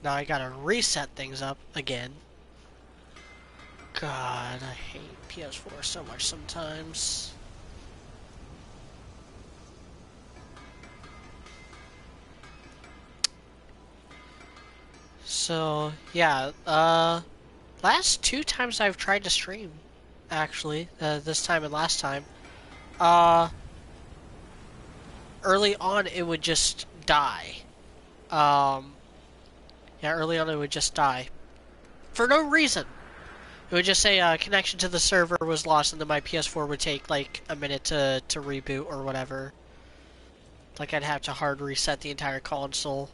now I gotta reset things up again. God, I hate PS4 so much sometimes. So, yeah, last two times I've tried to stream, actually, this time and last time, uh, early on it would just die. Um, yeah, early on it would just die. For no reason. It would just say connection to the server was lost, and then my PS4 would take like a minute to reboot or whatever. Like I'd have to hard reset the entire console.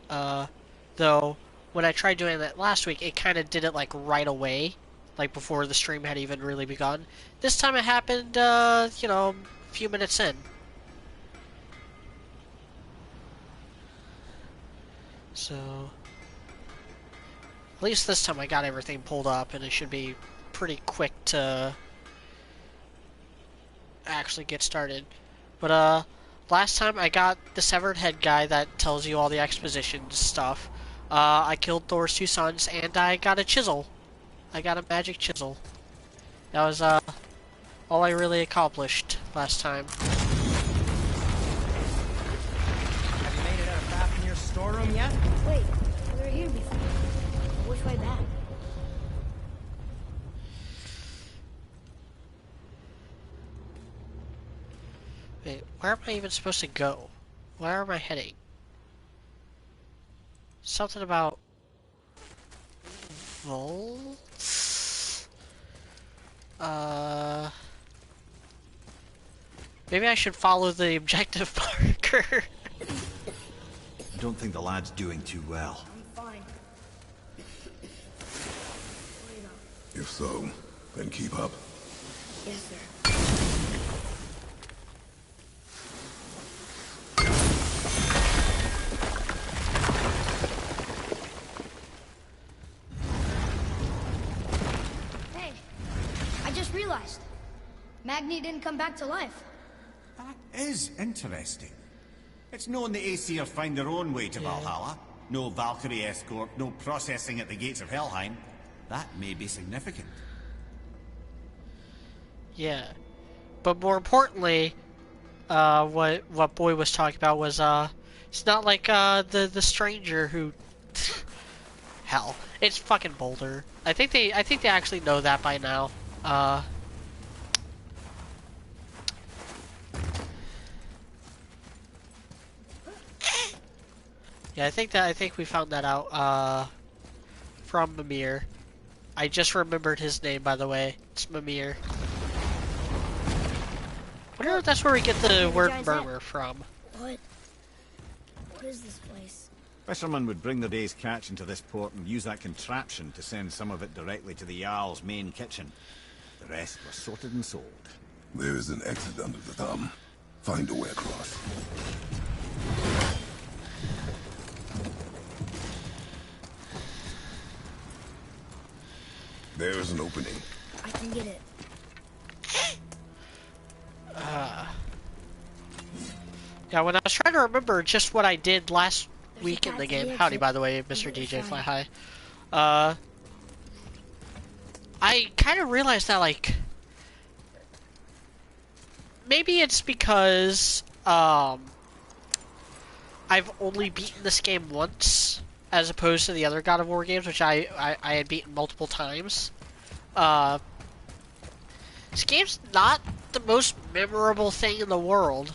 Uh, though when I tried doing that last week, it kind of did it like right away, like before the stream had even really begun. This time it happened, you know, a few minutes in. So at least this time I got everything pulled up, and it should be pretty quick to actually get started. But last time I got the severed head guy that tells you all the exposition stuff. I killed Thor's two sons, and I got a chisel. I got a magic chisel. That was all I really accomplished last time. Have you made it out of Fafnir's storeroom yet? Wait, we were here before. Which way back? Wait, where am I even supposed to go? Where am I heading? Something about Volts? Maybe I should follow the objective marker. I don't think the lad's doing too well. I'm fine. If so, then keep up. Yes, sir. Hey, I just realized. Magni didn't come back to life. That is interesting. It's known the Aesir find their own way to Valhalla. No Valkyrie escort, no processing at the gates of Helheim. That may be significant. Yeah, but more importantly, what Boy was talking about was it's not like the stranger who, hell, it's fucking Boulder. I think they actually know that by now. Yeah, I think we found that out from Mimir. I just remembered his name, by the way. It's Mimir. I wonder if that's where we get the word murmur from. What is this place? Fishermen would bring their day's catch into this port and use that contraption to send some of it directly to the Jarl's main kitchen. The rest was sorted and sold. There is an exit under the thumb. Find a way across. There is an opening. I can get it. Yeah, when I was trying to remember just what I did last week in the game. Howdy, by the way, Mr. DJ Fly High. I kind of realized that, like, maybe it's because, I've only beaten this game once, as opposed to the other God of War games, which I had beaten multiple times. This game's not the most memorable thing in the world.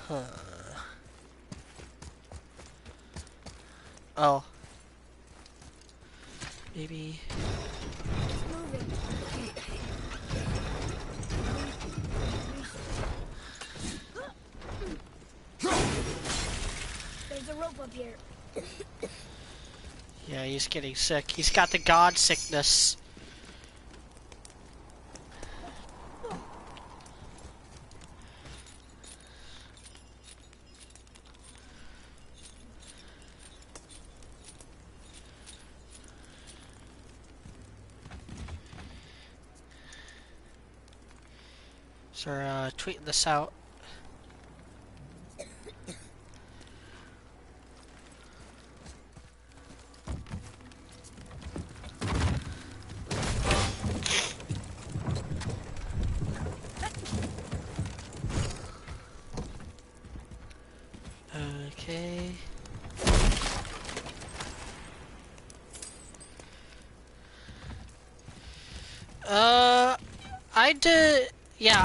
Huh. Oh. Maybe... There's a rope up here. Yeah, he's getting sick. He's got the god sickness. So tweeting this out. Okay.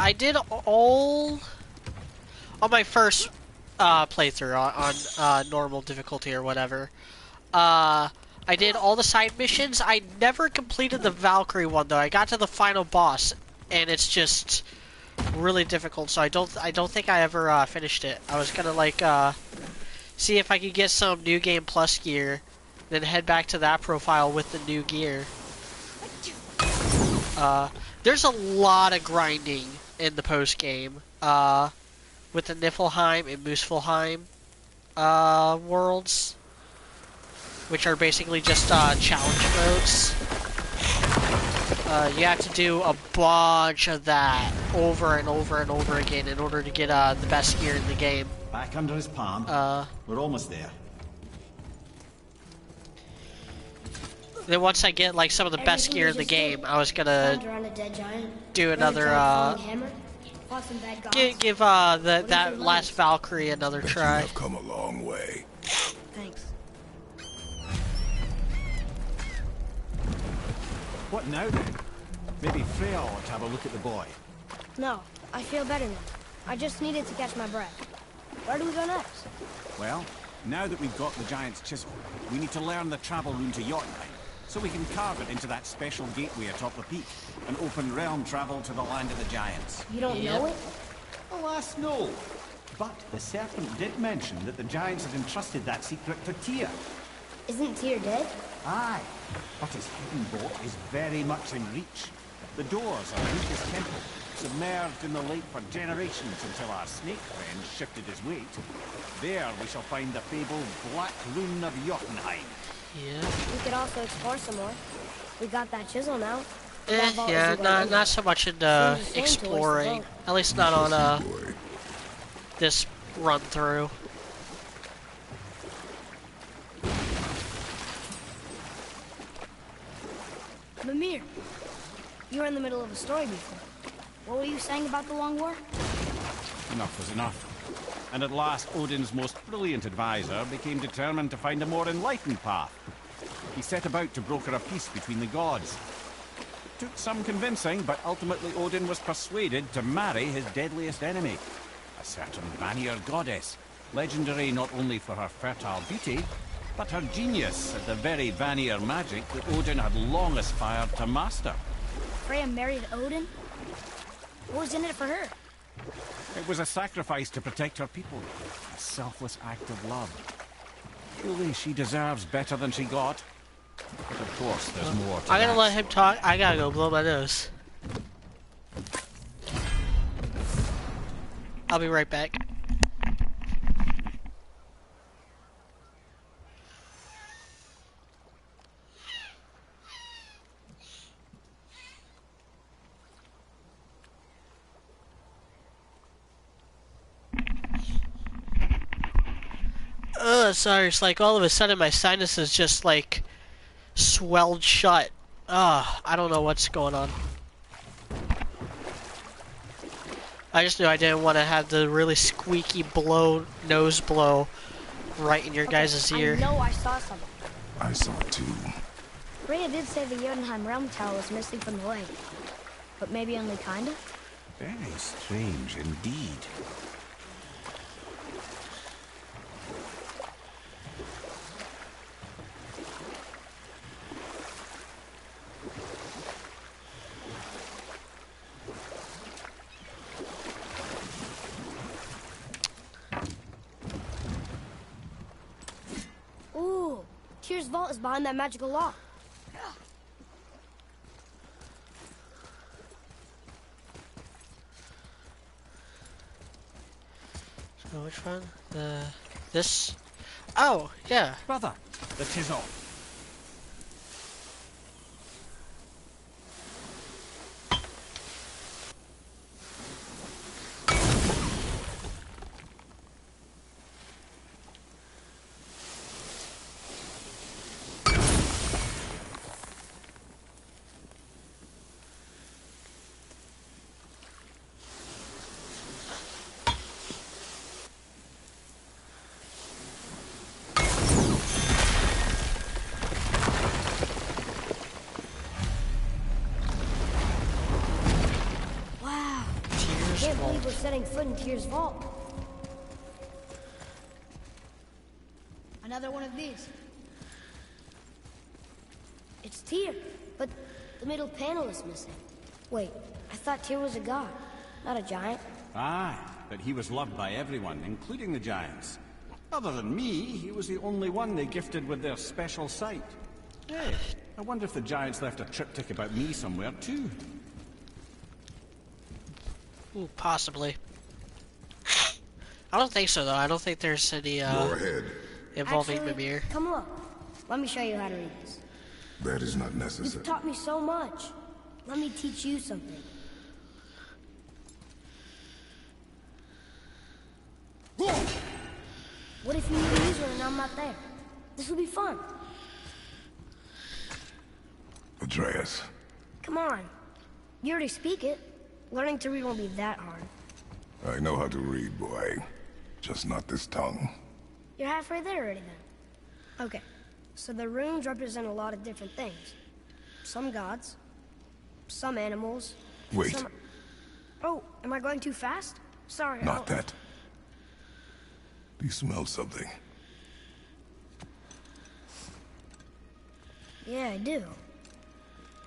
I did all on my first playthrough on normal difficulty or whatever. I did all the side missions. I never completed the Valkyrie one though. I got to the final boss, and it's just really difficult. So I don't think I ever finished it. I was gonna like see if I could get some New Game Plus gear, then head back to that profile with the new gear. There's a lot of grinding in the post game with the Niflheim and Muspelheim worlds, which are basically just challenge modes. You have to do a bunch of that over and over and over again in order to get the best gear in the game. Back under his palm. We're almost there. Then once I get like some of the best gear in the game, I was gonna do another give that last Valkyrie another try. I've come a long way. Thanks. What now then? Maybe Freya ought to have a look at the boy. No, I feel better now. I just needed to catch my breath. Where do we go next? Well, now that we've got the Giant's Chisel, we need to learn the travel rune to Jotunheim, so we can carve it into that special gateway atop the peak, and open realm travel to the land of the Giants. You don't know it? Alas, no. But the serpent did mention that the Giants had entrusted that secret to Tyr. Isn't Tyr dead? Aye, but his hidden boat is very much in reach. The doors are in his temple, submerged in the lake for generations until our snake friend shifted his weight. There we shall find the fabled Black Rune of Jotunheim. Yeah. We could also explore some more. We got that chisel now. Yeah, not so much into exploring. At least not on this run through. Mimir, you were in the middle of a story before. What were you saying about the Long War? Enough was enough. And at last, Odin's most brilliant advisor became determined to find a more enlightened path. He set about to broker a peace between the gods. Took some convincing, but ultimately Odin was persuaded to marry his deadliest enemy, a certain Vanir goddess, legendary not only for her fertile beauty, but her genius at the very Vanir magic that Odin had long aspired to master. Freya married Odin? What was in it for her? It was a sacrifice to protect her people, a selfless act of love. Surely she deserves better than she got. But of course, there's more to I'm gonna that. let him talk. I gotta go blow my nose. I'll be right back. Sorry, it's like all of a sudden my sinuses just like swelled shut. I don't know what's going on. I just knew I didn't want to have the really squeaky nose blow right in your guys' ear. I know I saw something. I saw it too. Freya did say the Jotunheim realm tower was missing from the lake. But maybe only kinda? Very strange indeed. Ooh, Tyr's vault is behind that magical lock. So which one? This? Oh, yeah. Brother, the chisel. First can't of all, believe we're setting foot in Tyr's vault. Another one of these. It's Tyr, but the middle panel is missing. Wait, I thought Tyr was a god, not a giant. Aye, but he was loved by everyone, including the giants. Other than me, he was the only one they gifted with their special sight. Hey, I wonder if the giants left a triptych about me somewhere, too. ooh, possibly. I don't think so, though. I don't think there's any, Go ahead. involving Actually, Mimir. come look. Let me show you how to read this. That is not necessary. You've taught me so much. Let me teach you something. What if you need to use one and I'm not there? This will be fun. Atreus. Come on. You already speak it. Learning to read won't be that hard. I know how to read, boy. Just not this tongue. You're halfway there already then. Okay. So the runes represent a lot of different things. Some gods. Some animals. Wait. Some... Oh, am I going too fast? Sorry. Not that. Do you smell something? Yeah, I do.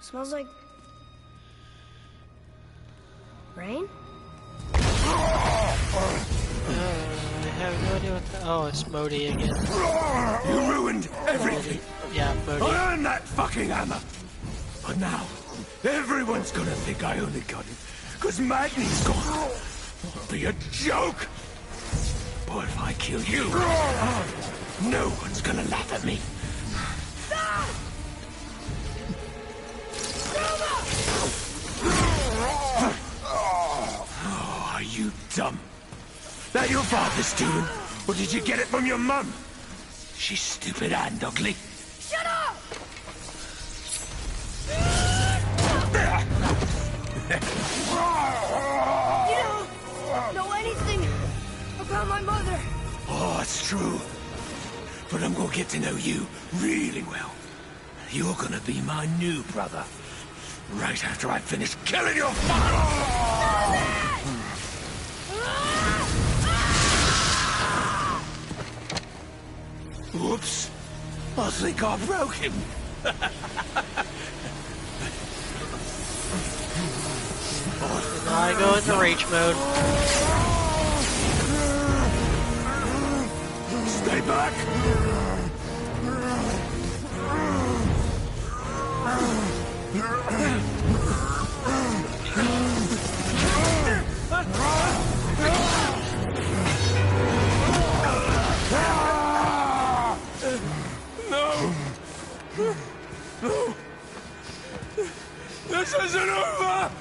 Smells like... rain? I have no idea what the... Oh, it's Modi again. You ruined everything. Yeah, Modi. I earned that fucking hammer. But now, everyone's gonna think I only got it because Magni's gone. It'll be a joke. But if I kill you, no one's gonna laugh at me. Oh, are you dumb? That your father's doing? Or did you get it from your mum? She's stupid and ugly. Shut up! You don't know anything about my mother. Oh, it's true. But I'm gonna get to know you really well. You're gonna be my new brother. Right after I finish killing your father! Whoops. I think I broke him. Now I go into rage mode. Stay back! No! No! This isn't over!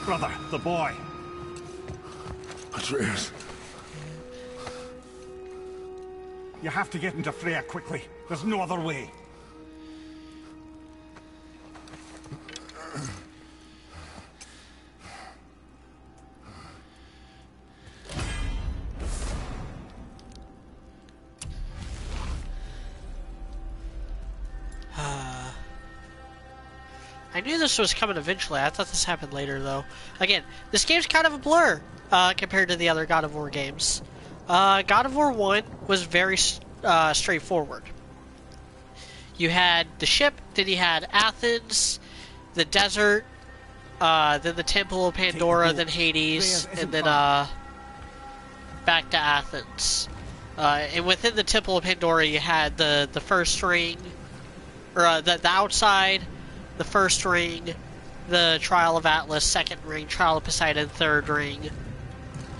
Brother, the boy. Atreus. You have to get into Freya quickly. There's no other way. I knew this was coming eventually. I thought this happened later, though. Again, this game's kind of a blur compared to the other God of War games. God of War 1 was very straightforward. You had the ship, then you had Athens, the desert, then the Temple of Pandora, then Hades, and then back to Athens. And within the Temple of Pandora, you had the first ring, or the outside, the first ring, the Trial of Atlas, second ring, Trial of Poseidon, third ring,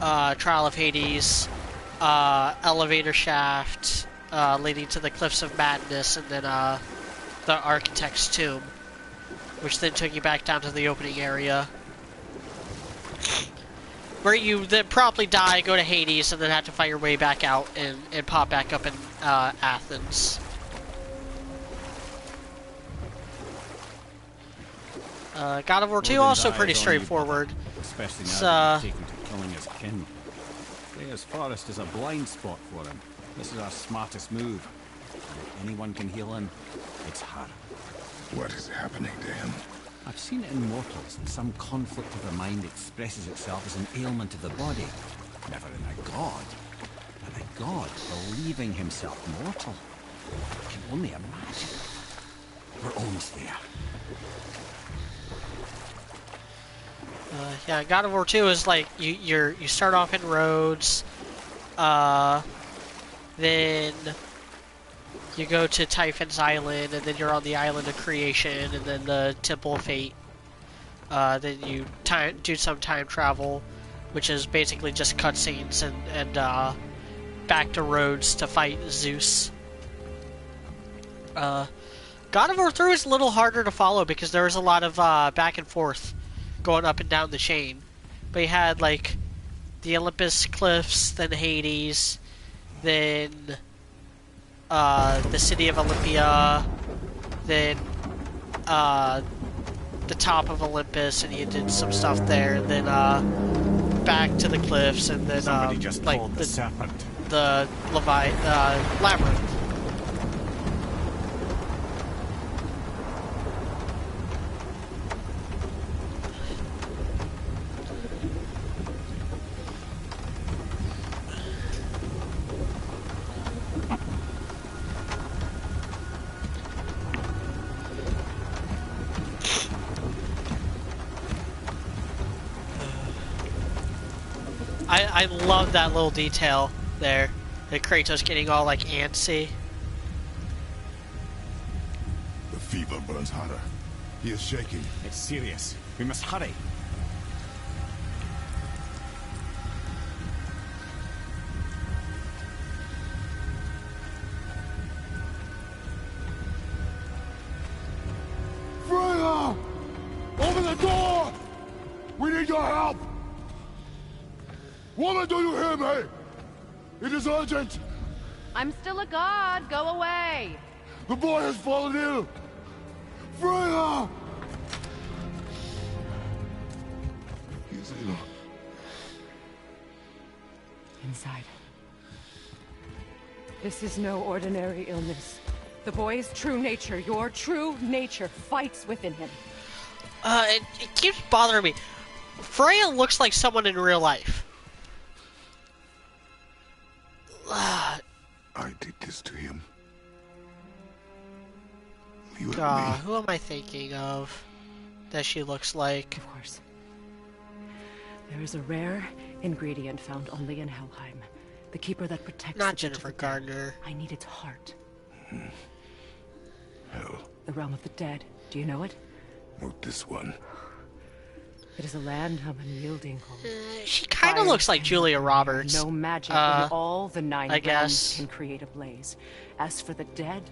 Trial of Hades, elevator shaft, leading to the Cliffs of Madness, and then the Architect's Tomb, which then took you back down to the opening area, where you then promptly die, go to Hades, and then have to fight your way back out and pop back up in Athens. God of War 2 also pretty straightforward. Especially It's, now that he's taken to killing his kin. Freya's forest is a blind spot for him. This is our smartest move. Anyone can heal him. It's her. What is happening to him? I've seen it in mortals, and some conflict of the mind expresses itself as an ailment of the body. Never in a god. And a god believing himself mortal. I can only imagine. We're almost there. Yeah, God of War 2 is like you start off in Rhodes, then you go to Typhon's Island, and then you're on the Island of Creation, and then the Temple of Fate. Then you do some time travel, which is basically just cutscenes, and back to Rhodes to fight Zeus. God of War 3 is a little harder to follow because there was a lot of back and forth going up and down the chain. But you had like the Olympus Cliffs, then Hades, then the city of Olympia, then the top of Olympus, and you did some stuff there, and then back to the cliffs, and then Somebody just like called the serpent. the labyrinth. I love that little detail there. The Kratos getting all like antsy. The fever burns hotter. He is shaking. It's serious. We must hurry. Freya! Open the door! We need your help! Woman, do you hear me? It is urgent! I'm still a god. Go away. The boy has fallen ill! Freya! He is ill. Inside. This is no ordinary illness. The boy's true nature, your true nature, fights within him. It keeps bothering me. Freya looks like someone in real life. I did this to him. You and me. Who am I thinking of that she looks like? Of course. There is a rare ingredient found only in Helheim. The keeper that protects Not the Jennifer dead. Gardner. I need its heart. Hell, The realm of the dead. Do you know it? not this one. It is a land of unyielding cold. She kind of looks like Julia Roberts. No magic in all the nine I realms guess. can create a blaze. As for the dead,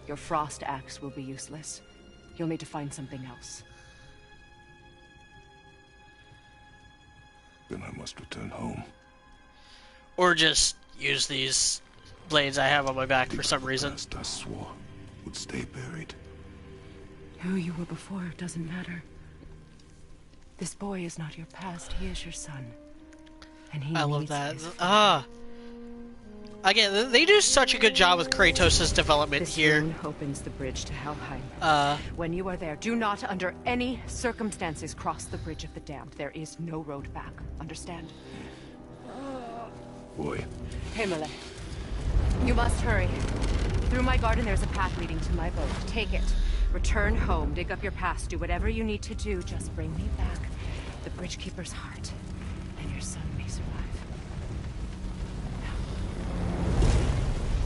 your frost axe will be useless. You'll need to find something else. Then I must return home. Or just use these blades I have on my back for some reason. Past I swore would stay buried. Who you were before doesn't matter. This boy is not your past, he is your son. And he I love needs that. his Again, they do such a good job with Kratos' development This here. rune opens the bridge to Helheim. Uh, When you are there, do not under any circumstances cross the Bridge of the Damned. There is no road back. Understand? Boy, Himalay. You must hurry. Through my garden there's a path leading to my boat. Take it. Return home, dig up your past, do whatever you need to do. Just bring me back the Bridgekeeper's heart, and your son may survive.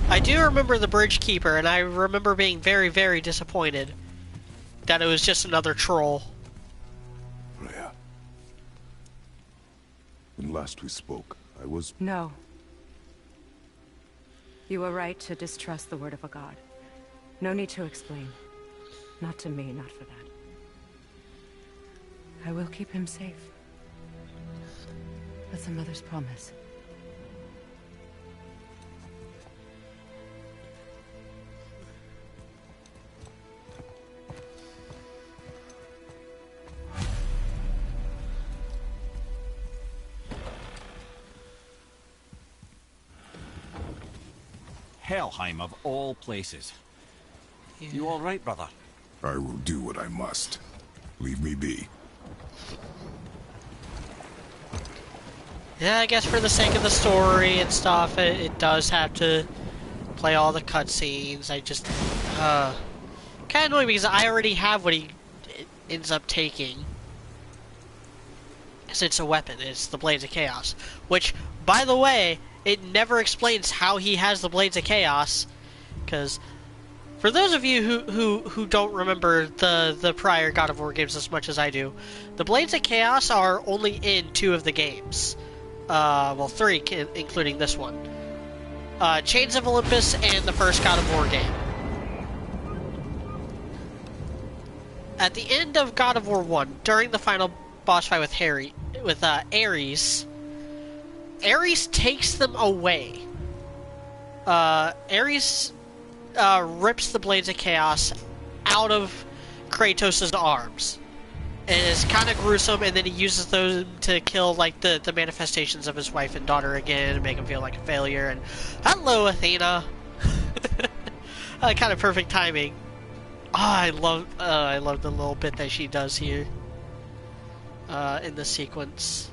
I do remember the Bridge Keeper, and I remember being very, very disappointed that it was just another troll. Freya. When last we spoke, I was... No. You were right to distrust the word of a god. No need to explain. Not to me, not for that. I will keep him safe. That's a mother's promise. Helheim of all places. You all right, brother? I will do what I must. Leave me be. Yeah, I guess for the sake of the story and stuff, it does have to play all the cutscenes. I just, kind of annoying because I already have what he ends up taking. Because it's a weapon, it's the Blades of Chaos. Which, by the way, it never explains how he has the Blades of Chaos. Because, for those of you who don't remember the prior God of War games as much as I do, the Blades of Chaos are only in 2 of the games. Well, 3, including this one. Chains of Olympus and the first God of War game. At the end of God of War 1, during the final boss fight with Ares, Ares takes them away. Ares rips the Blades of Chaos out of Kratos' arms. And it's kind of gruesome, and then he uses those to kill, like, the manifestations of his wife and daughter again, and make him feel like a failure, and hello, Athena! Kind of perfect timing. Oh, I love the little bit that she does here, in the sequence.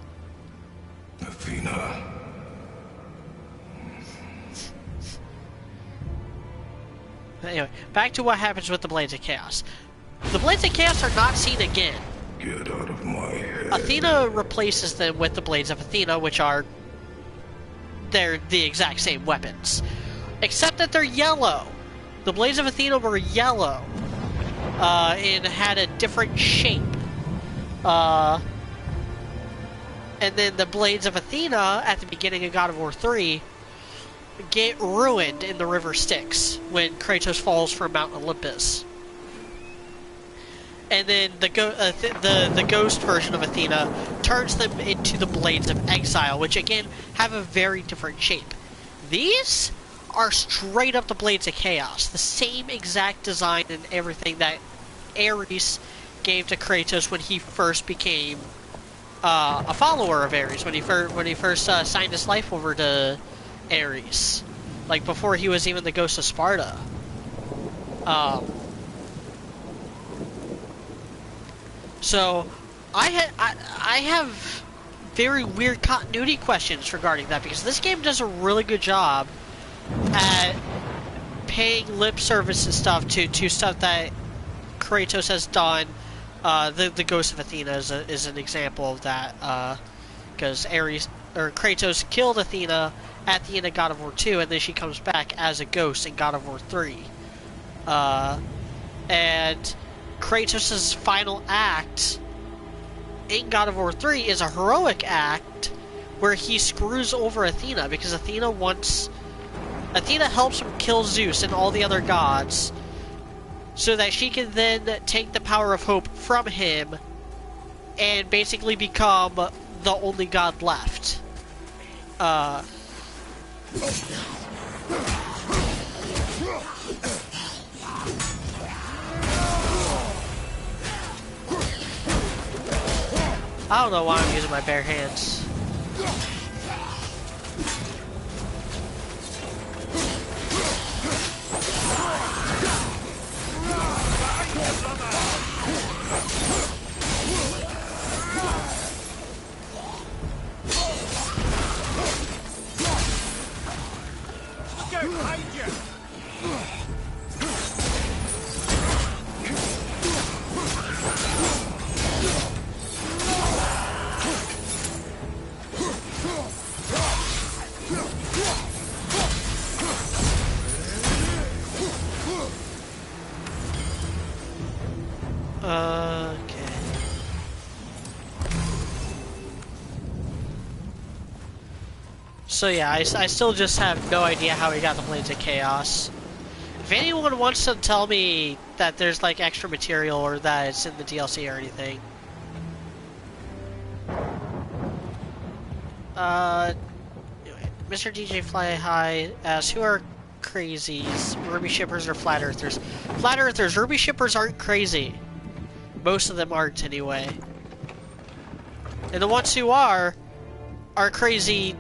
Athena. Anyway, back to what happens with the Blades of Chaos. The Blades of Chaos are not seen again. Get out of my head. Athena replaces them with the Blades of Athena, which are... they're the exact same weapons. Except that they're yellow. The Blades of Athena were yellow. And had a different shape. And then the Blades of Athena, at the beginning of God of War 3, get ruined in the river Styx when Kratos falls from Mount Olympus. And then the ghost version of Athena turns them into the Blades of Exile, which again have a very different shape. These are straight up the Blades of Chaos, the same exact design and everything that Ares gave to Kratos when he first became a follower of Ares, when he first signed his life over to Ares, like before he was even the Ghost of Sparta. So, I have very weird continuity questions regarding that, because this game does a really good job at paying lip service and stuff to stuff that Kratos has done. The Ghost of Athena is an example of that, because Kratos killed Athena at the end of God of War 2, and then she comes back as a ghost in God of War 3. And Kratos' final act in God of War 3 is a heroic act where he screws over Athena, because Athena helps him kill Zeus and all the other gods, so that she can then take the power of hope from him and basically become the only god left. I don't know why I'm using my bare hands. Look out behind you! Okay. So yeah, I still just have no idea how he got the Blades of Chaos. If anyone wants to tell me that there's like extra material or that it's in the DLC or anything. Anyway, Mr. DJ Fly High asks, who are crazies? Ruby shippers or flat earthers? Flat earthers. Ruby shippers aren't crazy. Most of them aren't, anyway. And the ones who are crazy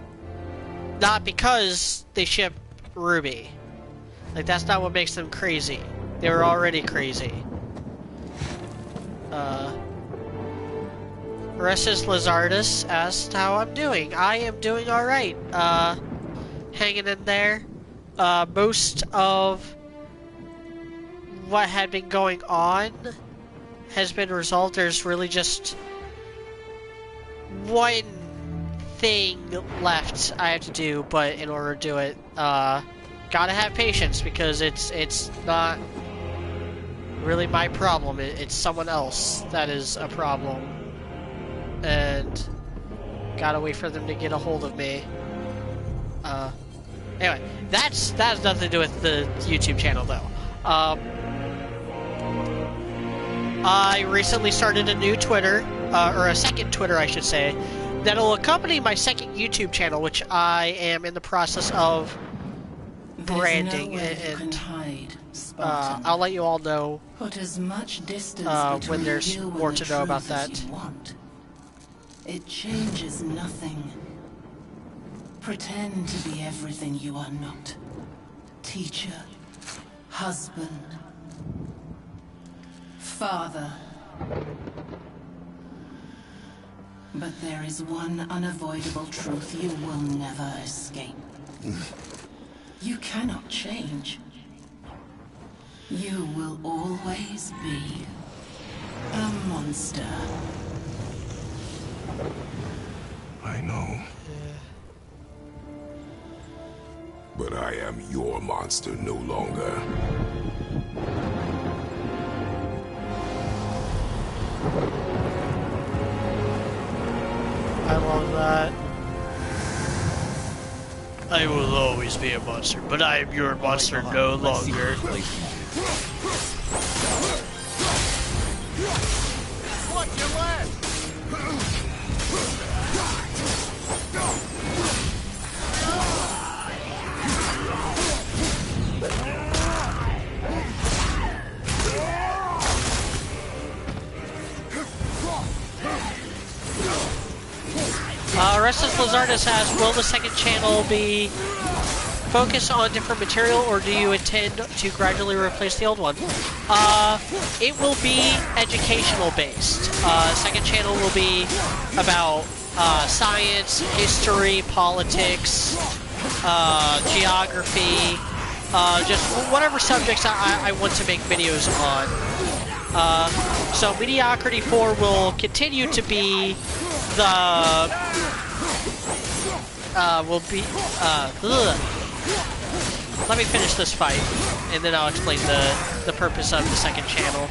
not because they ship Ruby. Like, that's not what makes them crazy. They were already crazy. Orestes Lazardus asked how I'm doing. I am doing alright. Hanging in there. Most of what had been going on has been resolved. There's really just one thing left I have to do, but in order to do it, gotta have patience, because it's not really my problem. It's someone else that is a problem, and gotta wait for them to get a hold of me. Anyway, that has nothing to do with the YouTube channel, though. I recently started a new Twitter, or a second Twitter, I should say, that'll accompany my second YouTube channel, which I am in the process of branding, and I'll let you all know Put as much distance when there's you more and to the know about truth as that. you want. It changes nothing. Pretend to be everything you are not. Teacher, husband, father. But there is one unavoidable truth you will never escape. You cannot change. You will always be a monster. I know. But I am your monster no longer. I love that. I will always be a monster, but I am your monster no longer. Watch your left! Restless Lazardus asks, will the second channel be focused on different material, or do you intend to gradually replace the old one? It will be educational based. Second channel will be about science, history, politics, geography, just whatever subjects I want to make videos on. So Mediocrity 4 will continue to be the let me finish this fight, and then I'll explain the purpose of the second channel.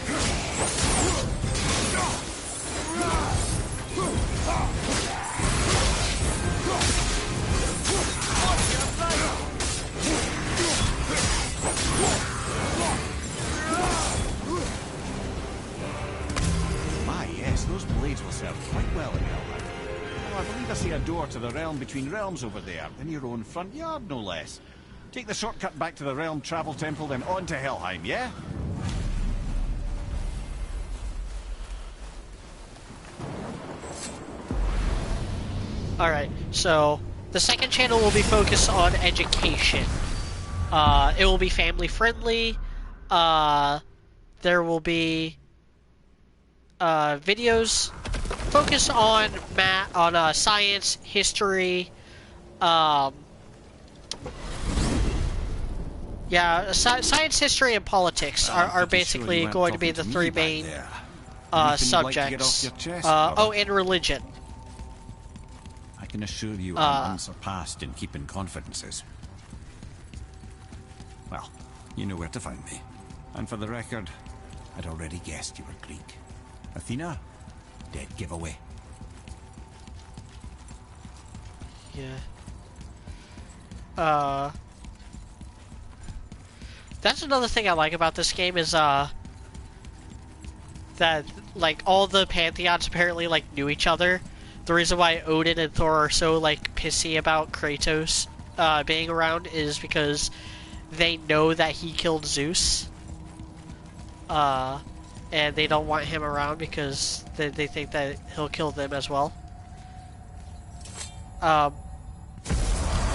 My, yes, those blades will serve quite well in Helheim. Oh, I believe I see a door to the realm between realms over there, in your own front yard, no less. Take the shortcut back to the Realm Travel Temple, then on to Helheim, yeah? Alright, so the second channel will be focused on education. It will be family friendly. There will be videos focused on science, history, science, history, and politics are basically going to be the three main subjects. And religion. I can assure you I'm unsurpassed in keeping confidences. Well, you know where to find me. And for the record, I'd already guessed you were Greek. Athena? Dead giveaway. Yeah. That's another thing I like about this game is, that, like, all the pantheons apparently, like, knew each other. The reason why Odin and Thor are so, like, pissy about Kratos, being around is because they know that he killed Zeus. And they don't want him around because they think that he'll kill them as well.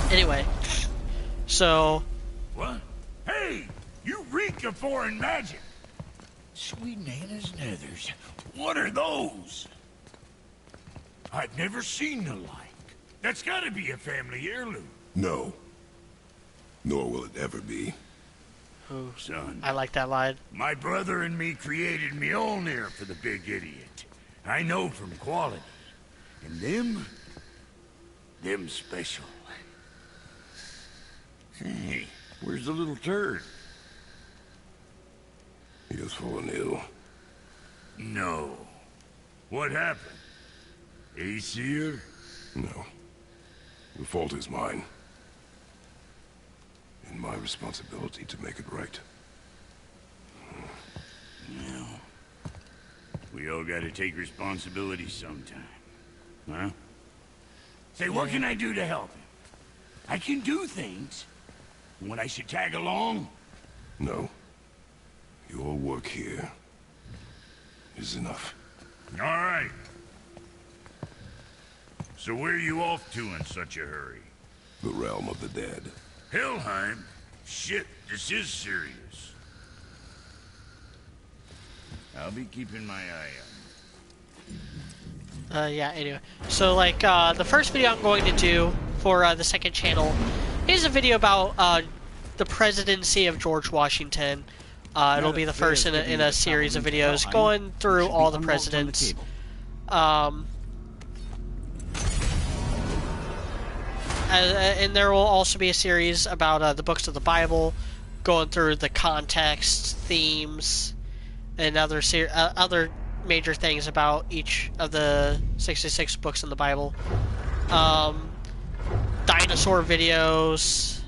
Anyway. So... What? Hey! You reek think of foreign magic. Sweet Nana's nethers. What are those? I've never seen the like. That's gotta be a family heirloom. No. Nor will it ever be. Ooh, Son, I like that line. my brother and me created Mjolnir for the big idiot. I know from quality. And them special. Hey, where's the little turd? He has fallen ill. No. What happened? Aesir? No. The fault is mine. And my responsibility to make it right. No. We all gotta take responsibility sometime. Huh? Say, what can I do to help him? I can do things. When I should tag along? No. Your work here is enough. All right. So where are you off to in such a hurry? The realm of the dead. Helheim? Shit, this is serious. I'll be keeping my eye on. Yeah, anyway. So, like, the first video I'm going to do for the second channel is a video about the presidency of George Washington. It'll be the first in a series of videos going through all the presidents. And there will also be a series about the books of the Bible, going through the context, themes, and other major things about each of the 66 books in the Bible. Dinosaur videos,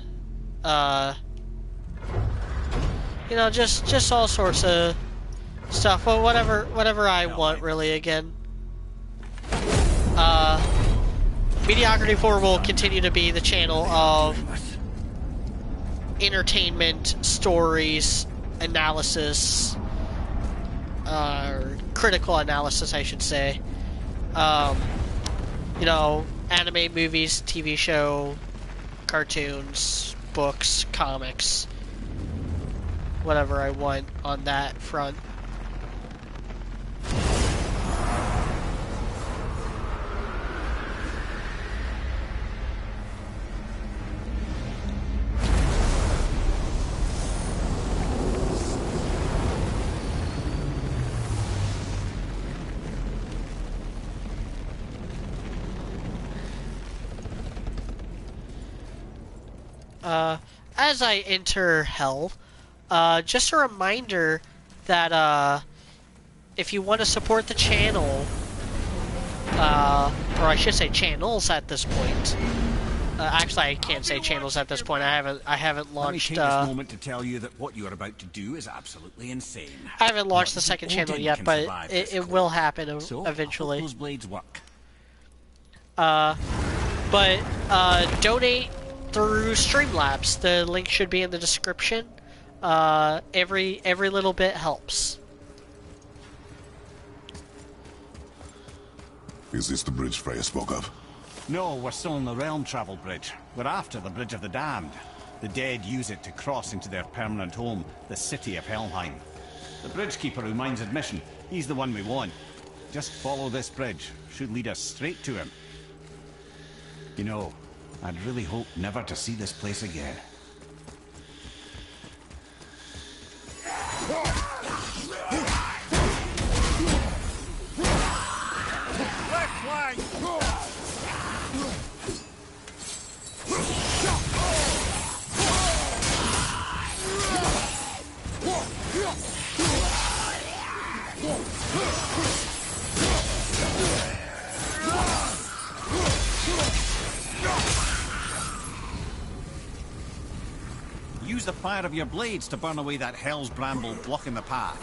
you know, just all sorts of stuff. Well, whatever I want, really. Again, Mediocrity 4 will continue to be the channel of entertainment, stories, analysis, critical analysis, I should say. You know, anime, movies, TV show, cartoons, books, comics, whatever I want on that front. As I enter Hell, just a reminder that if you want to support the channel, or I should say channels at this point. Actually, I can't say channels at this point. I haven't launched. Let me take this moment to tell you that what you are about to do is absolutely insane. I haven't launched the second channel yet, but it will happen eventually. I hope those blades work. But donate through Streamlabs. The link should be in the description. Every little bit helps. Is this the bridge Freya spoke of? No, we're still on the Realm Travel Bridge. We're after the Bridge of the Damned. The dead use it to cross into their permanent home, the city of Helheim. The Bridgekeeper who minds admission, he's the one we want. Just follow this bridge. Should lead us straight to him. You know, I'd really hope never to see this place again. Left flank! Use the fire of your blades to burn away that hell's bramble blocking the path.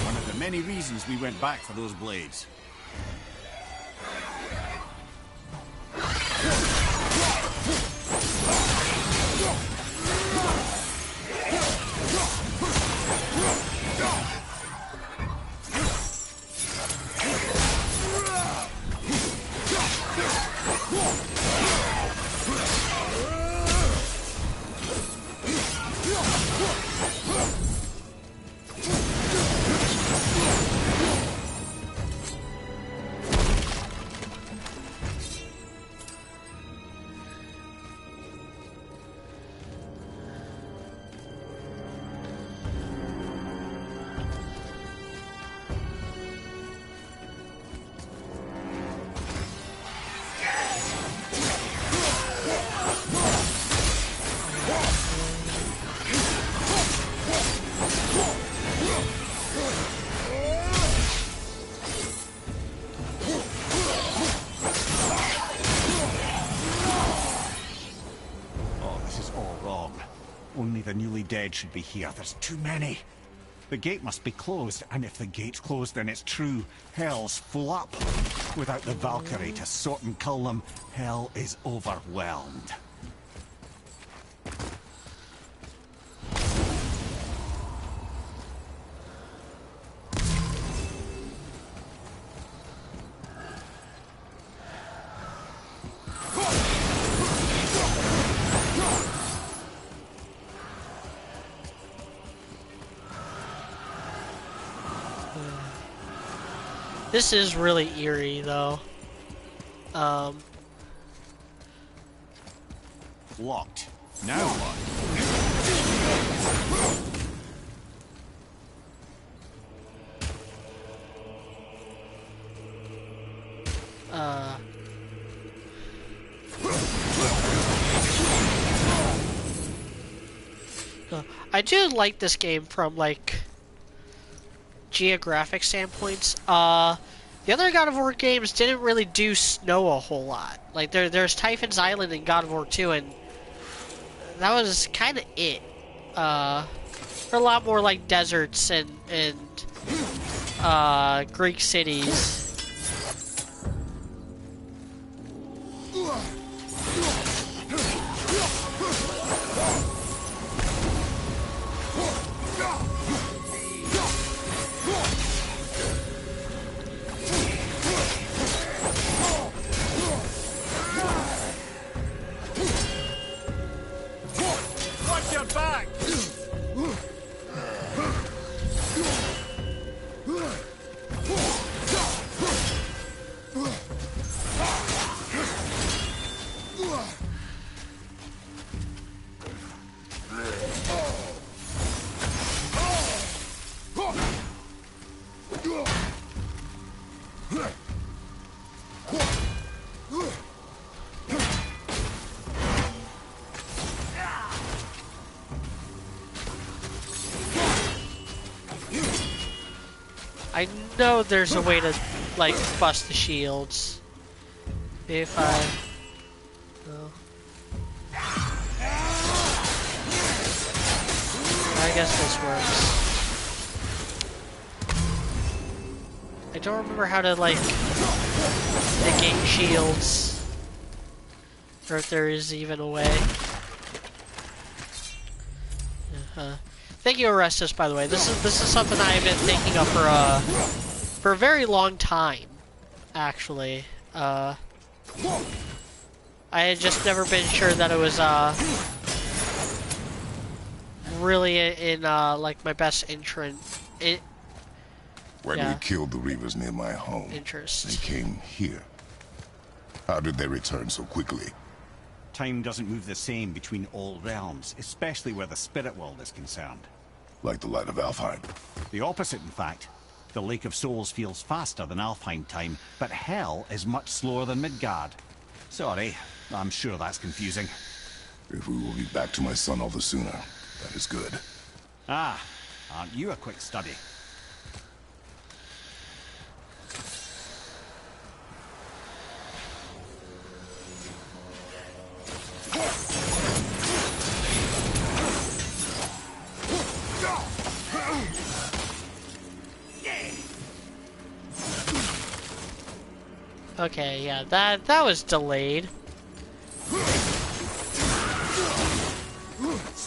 One of the many reasons we went back for those blades. dead should be here. There's too many. The gate must be closed, and if the gate's closed, then it's true. Hell's full up. Without the Valkyrie to sort and kill them, hell is overwhelmed. This is really eerie, though. Locked. Now what? I do like this game from, like, geographic standpoints. The other God of War games didn't really do snow a whole lot. Like, there's Typhon's Island in God of War 2, and that was kind of it. There a lot more, like, deserts and Greek cities. I know there's a way to, like, bust the shields. If I... No. I guess this works. I don't remember how to, like, negate shields. Or if there is even a way. Thank you, Orestes, by the way. This is something I've been thinking of for a very long time, actually. I had just never been sure that it was really in like my best interest. When we killed the Reavers near my home, they came here. How did they return so quickly? Time doesn't move the same between all realms, especially where the spirit world is concerned. Like the light of Alfheim? The opposite, in fact. The Lake of Souls feels faster than Alfheim time, but Hell is much slower than Midgard. Sorry, I'm sure that's confusing. If we will be back to my son all the sooner, that is good. Ah, aren't you a quick study? Okay, yeah, that was delayed.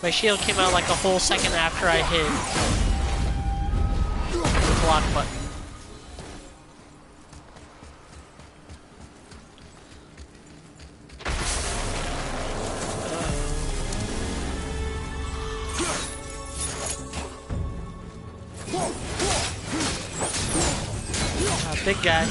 My shield came out like a whole second after I hit the block button. Big guy.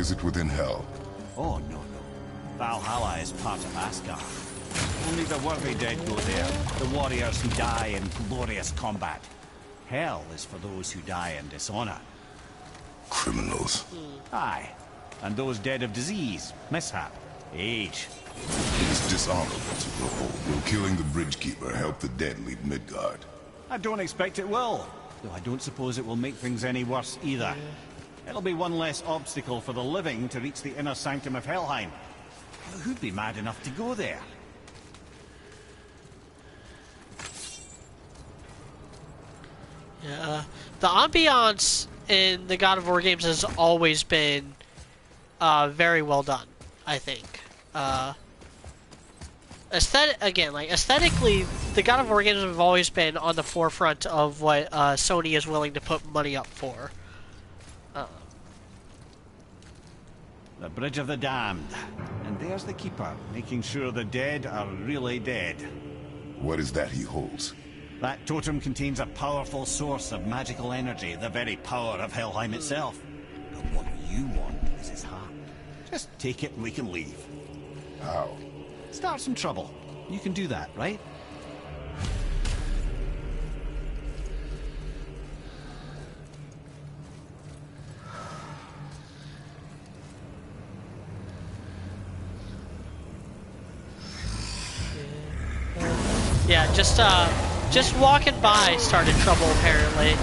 Is it within Hell? Oh, no. Valhalla is part of Asgard. Only the worthy dead go there, the warriors who die in glorious combat. Hell is for those who die in dishonor. Criminals. Aye, and those dead of disease, mishap, age. It is dishonorable to go. Will killing the Bridgekeeper help the dead leave Midgard? I don't expect it will, though I don't suppose it will make things any worse either. It'll be one less obstacle for the living to reach the inner sanctum of Helheim. Who'd be mad enough to go there? Yeah, the ambiance in the God of War games has always been very well done, I think. Aesthetically, the God of War games have always been on the forefront of what Sony is willing to put money up for. The Bridge of the Damned. And there's the Keeper, making sure the dead are really dead. What is that he holds? That totem contains a powerful source of magical energy, the very power of Helheim itself. But what you want is his heart. Just take it and we can leave. How? Start some trouble. You can do that, right? Yeah, just walking by started trouble apparently.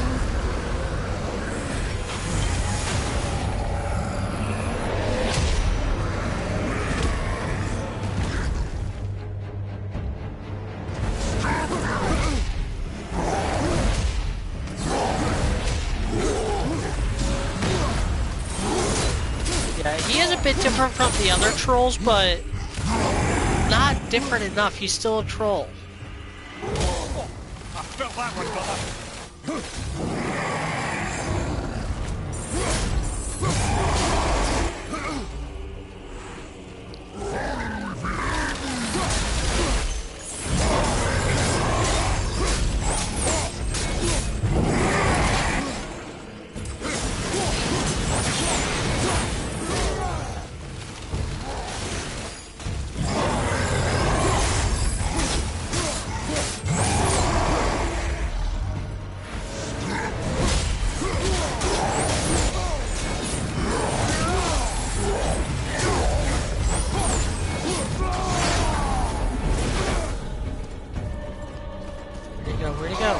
Yeah, he is a bit different from the other trolls, but not different enough. He's still a troll. I felt that one, brother. Where'd he go?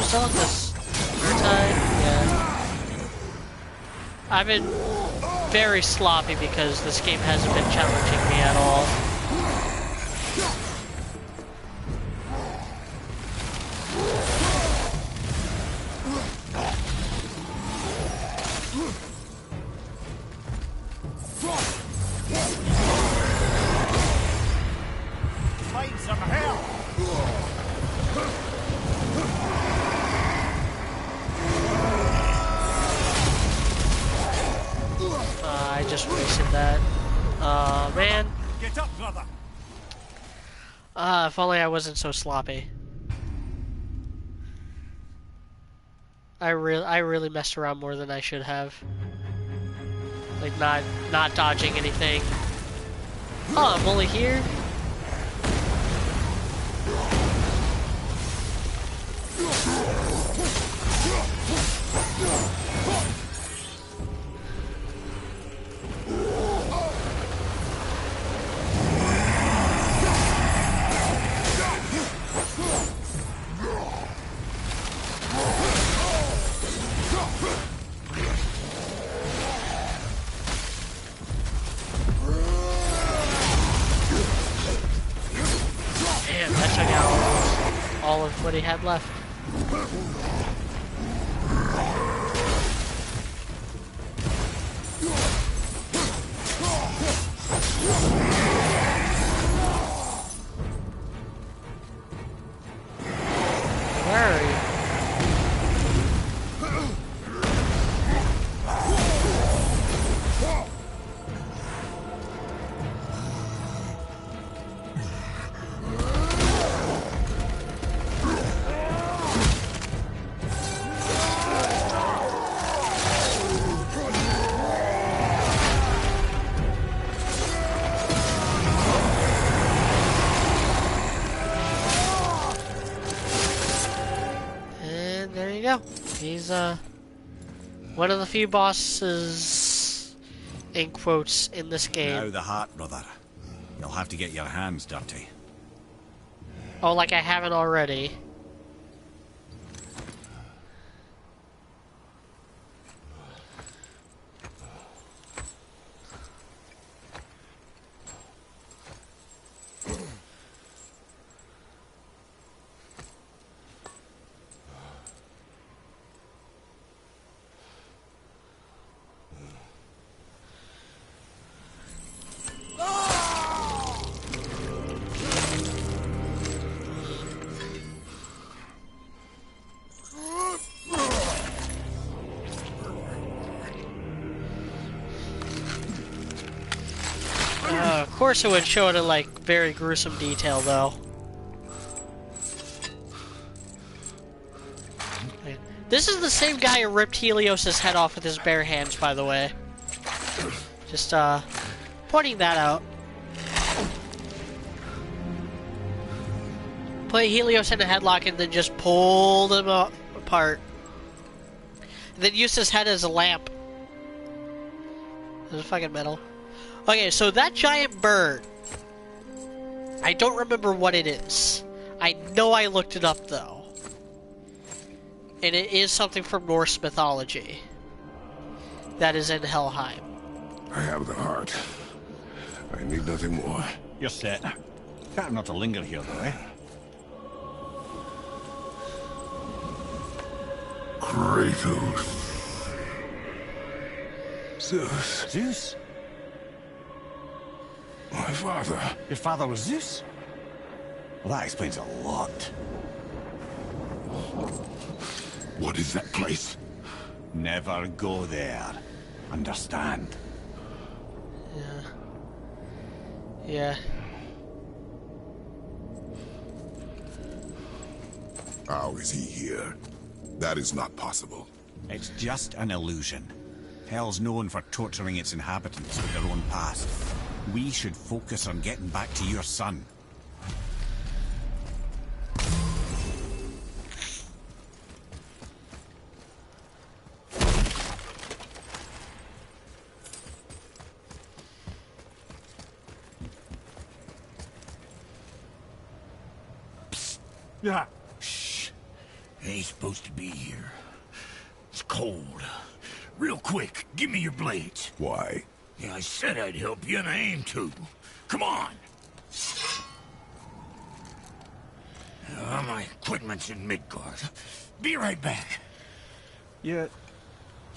Still in this time? Yeah. I've been very sloppy because this game hasn't been challenging me at all. Find some just wasted that. Man. Get up, brother. If only I wasn't so sloppy. I really messed around more than I should have. Like not dodging anything. Oh, I'm only here? Damn, that took out all of what he had left. Where are you? He's one of the few bosses, in quotes, in this game. Now the heart, brother. You'll have to get your hands dirty. Oh, like I haven't already. Of course it would show it in like very gruesome detail though. This is the same guy who ripped Helios' head off with his bare hands, by the way. Just pointing that out. Put Helios in a headlock and then just pulled him apart. And then used his head as a lamp. This is fucking metal. Okay, so that giant bird, I don't remember what it is. I know I looked it up, though. And it is something from Norse mythology that is in Helheim. I have the heart. I need nothing more. You're set. Better not to linger here, though, eh? Kratos. Zeus. Zeus? My father. Your father was Zeus? Well, that explains a lot. What is that place? Never go there. Understand? Yeah. How is he here? That is not possible. It's just an illusion. Hell's known for torturing its inhabitants with their own past. We should focus on getting back to your son. Psst. Yeah. Shh. Ain't supposed to be here. It's cold. Real quick, give me your blades. Why? Yeah, I said I'd help you, and I aim to. Come on! My equipment's in Midgard. Be right back. You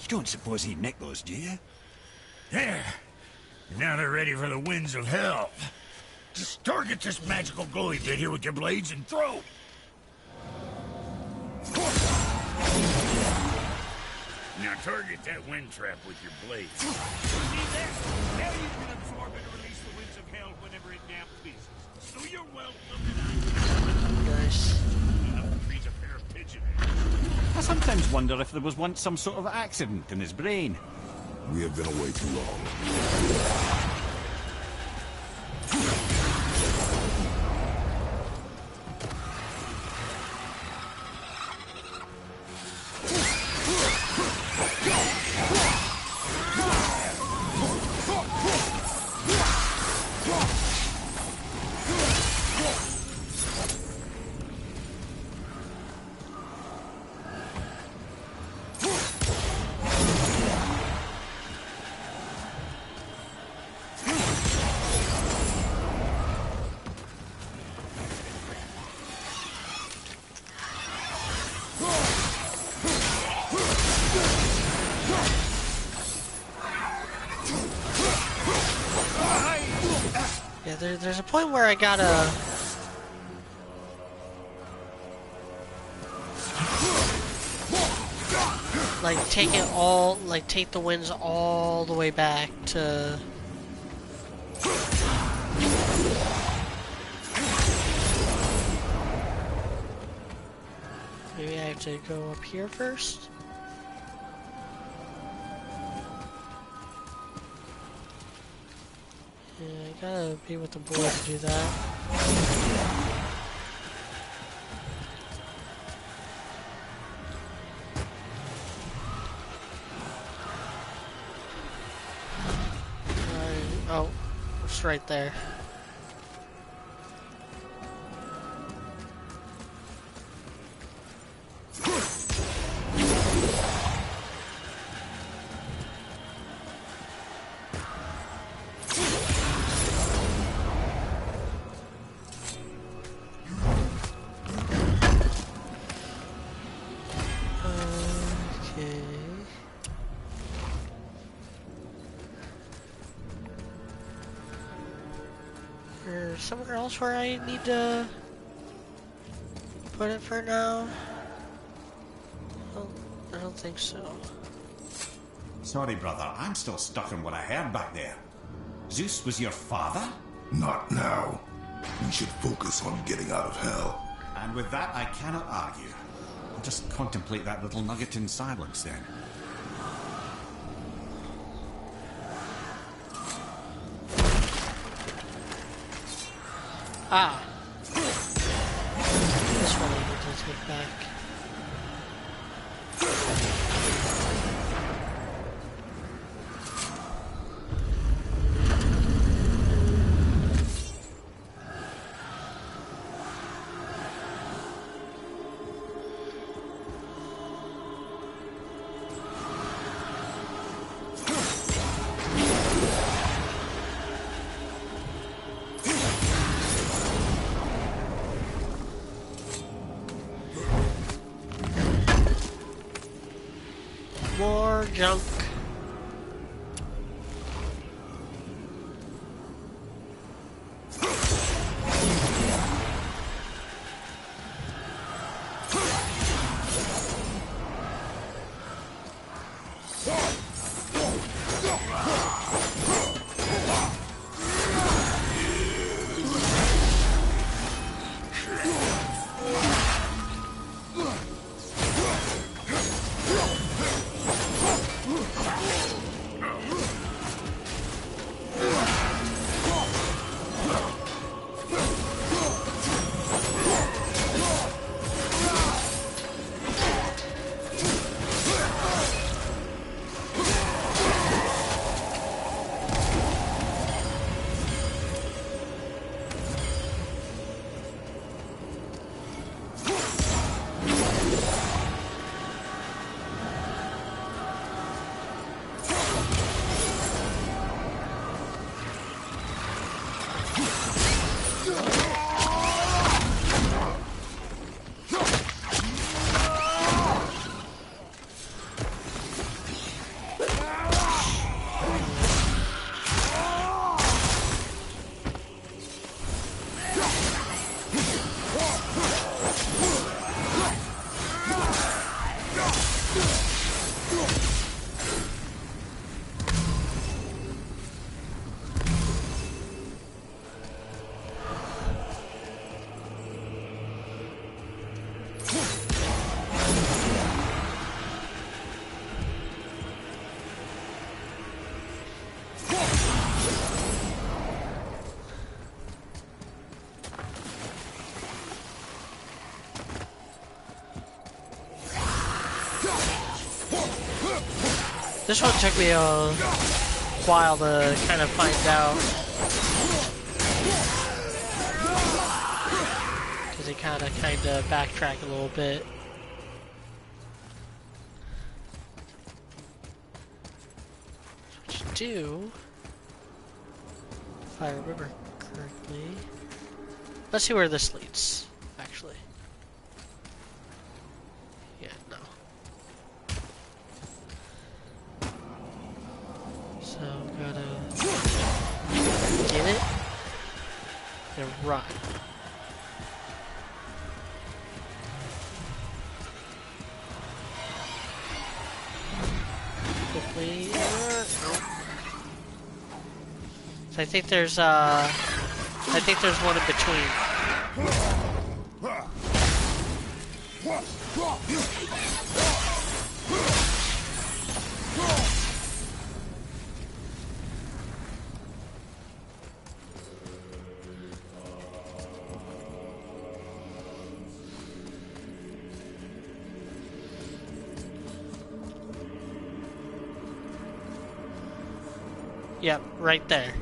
don't suppose he nicked those, do you? There. Now they're ready for the winds of hell. Just target this magical glowy bit here with your blades and throw. Now target that wind trap with your blade. See that? Now you can absorb and release the winds of hell whenever it damn pleases. So you're welcome and Nice. I sometimes wonder if there was once some sort of accident in his brain. We have been away too long. There's a point where I gotta... like, take it all... like, take the winds all the way back to... Maybe I have to go up here first? Yeah, I gotta be with the boy to do that. Oh, it's right there. Somewhere else where I need to put it for now? I don't think so. Sorry, brother. I'm still stuck on what I heard back there. Zeus was your father? Not now. We should focus on getting out of hell. And with that, I cannot argue. I'll just contemplate that little nugget in silence, then. Ah. This one I need to take back. More junk. This one took me a while to kind of find out. Because they kind of backtrack a little bit. What you do, if I remember correctly. Let's see where this leads, actually. Yeah, no. So, gotta get it and run. Quickly, nope. So I think there's one in between. Yep, right there.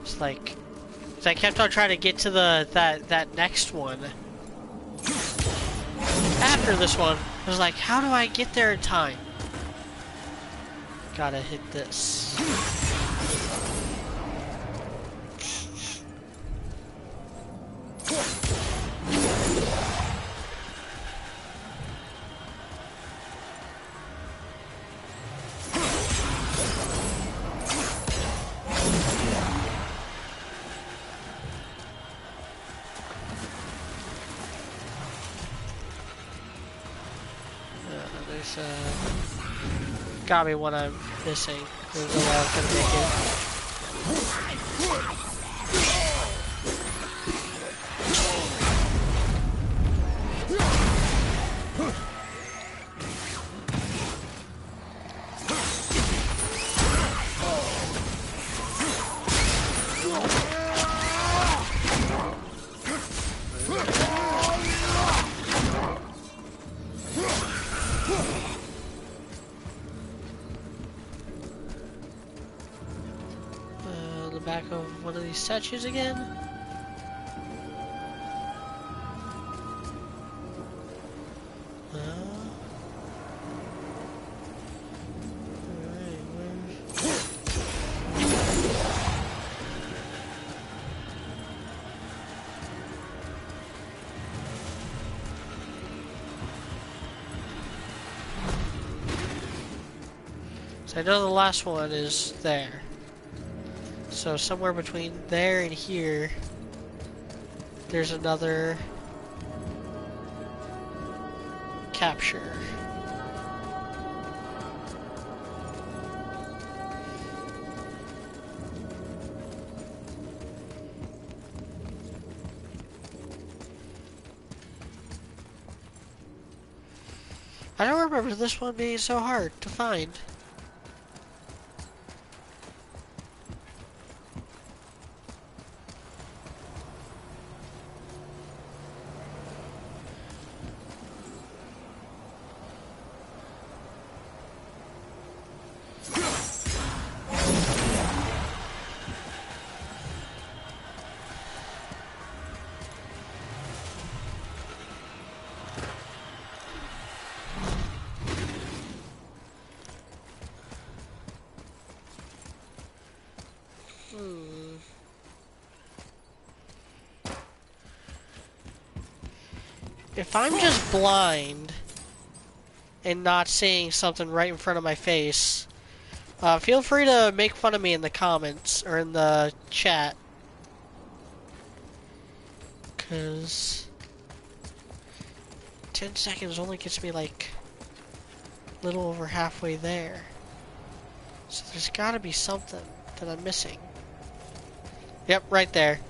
It's like, so I kept on trying to get to that next one. After this one, I was like, how do I get there in time? Gotta hit this. Got me what I'm missing. There's no way I was gonna make it. Back of one of these statues again. So I know the last one is there. So somewhere between there and here, there's another capture. I don't remember this one being so hard to find. If I'm just blind and not seeing something right in front of my face, feel free to make fun of me in the comments or in the chat. 'Cause 10 seconds only gets me like a little over halfway there. So there's gotta be something that I'm missing. Yep, right there.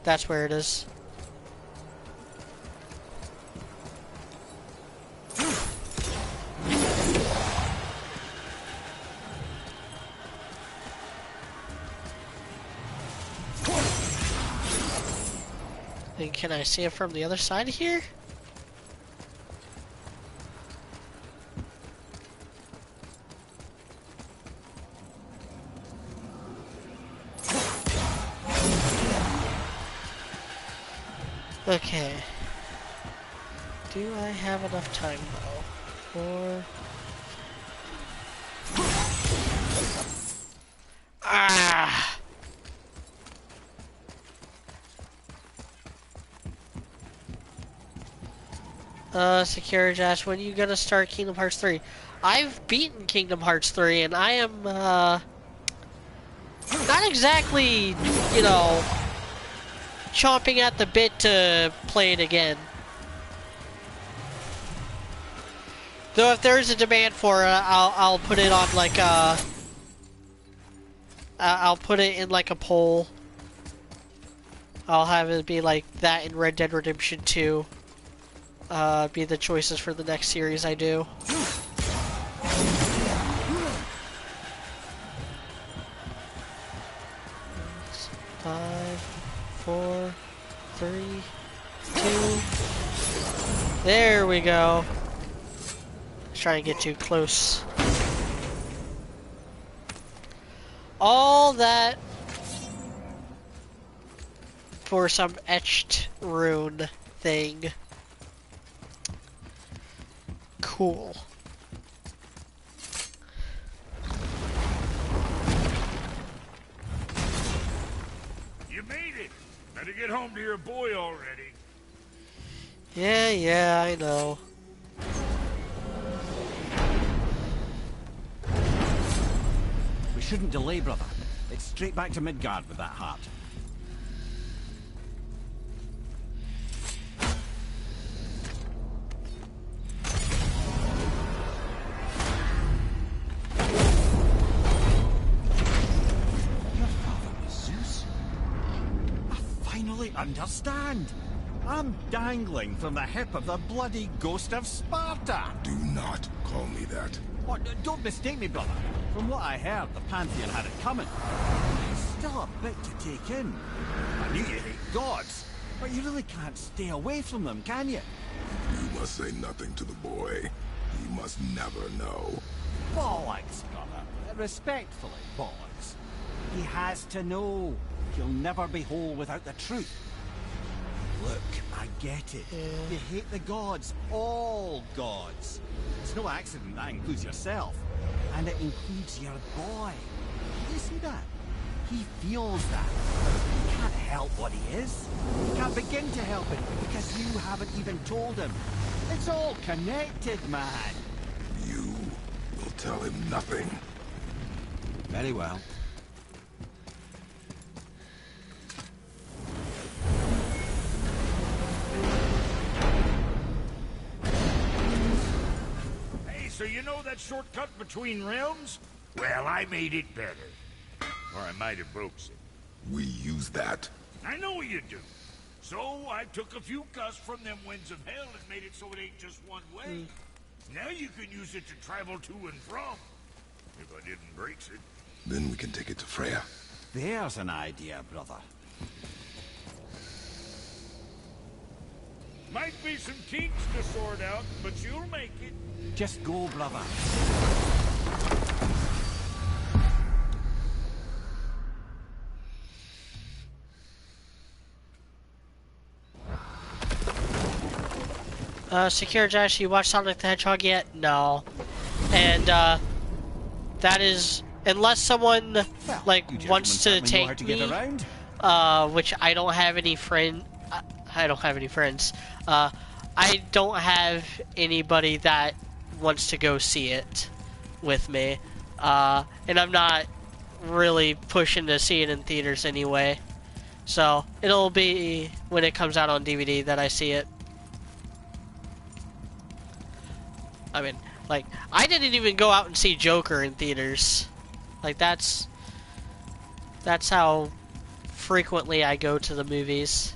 That's where it is. And can I see it from the other side here? Okay. Do I have enough time though? Ah! Secure Josh, when are you gonna start Kingdom Hearts 3? I've beaten Kingdom Hearts 3 and I am, not exactly, you know, chomping at the bit to play it again. Though if there's a demand for it, I'll put it on like a... I'll put it in like a poll. I'll have it be like that in Red Dead Redemption 2. Be the choices for the next series I do. 5, 4, 3, 2. There we go. Let's try and get too close. All that for some etched rune thing. Cool. You made it. Better get home to your boy already. Yeah, I know. We shouldn't delay, brother. It's straight back to Midgard with that heart. Understand? I'm dangling from the hip of the bloody ghost of Sparta. Do not call me that. What? Don't mistake me, brother. From what I heard, the Pantheon had it coming. It's still a bit to take in. I knew you hate gods, but you really can't stay away from them, can you? You must say nothing to the boy. He must never know. Bollocks, brother. Respectfully, bollocks. He has to know. He'll never be whole without the truth. Look, I get it. You hate the gods. All gods. It's no accident that includes yourself. And it includes your boy. You see that? He feels that. He can't help what he is. He can't begin to help it because you haven't even told him. It's all connected, man. You will tell him nothing. Very well. So you know that shortcut between realms? Well, I made it better. Or I might have broke it. We use that. I know you do. So I took a few gusts from them winds of hell and made it so it ain't just one way. Now you can use it to travel to and from. If I didn't break it. Then we can take it to Freya. There's an idea, brother. Might be some kinks to sort out, but you'll make it. Just go, brother. Secure Josh, you watched Sonic the Hedgehog yet? No. And, that is... Unless someone, wants to take me, which I don't have any friends. I don't have anybody that wants to go see it with me. And I'm not really pushing to see it in theaters anyway. So, it'll be when it comes out on DVD that I see it. I mean, like, I didn't even go out and see Joker in theaters. Like, that's how frequently I go to the movies.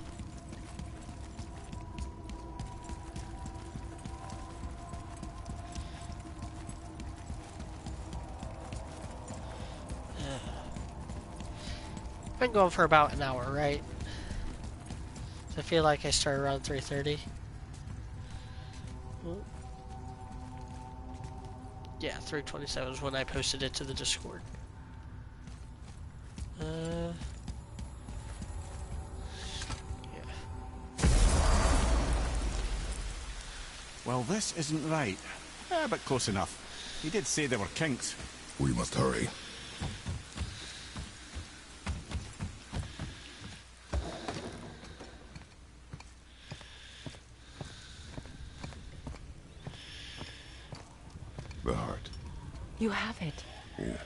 Been going for about an hour, right? So I feel like I started around 3:30. Yeah, 3:27 is when I posted it to the Discord. Yeah. Well, this isn't right. But close enough. He did say there were kinks. We must hurry. The heart. You have it. Yes.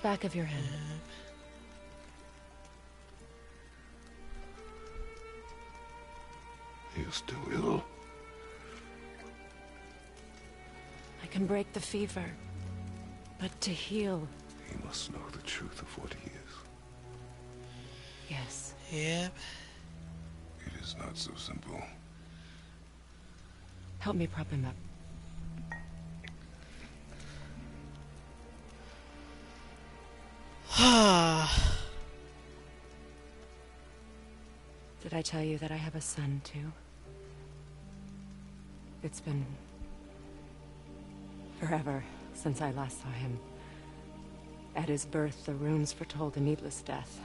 Back of your head. He is still ill. I can break the fever, but to heal... He must know the truth of what he is. Yes. Yep. It is not so simple. Help me prop him up. Did I tell you that I have a son, too? It's been... forever since I last saw him. At his birth, the runes foretold a needless death.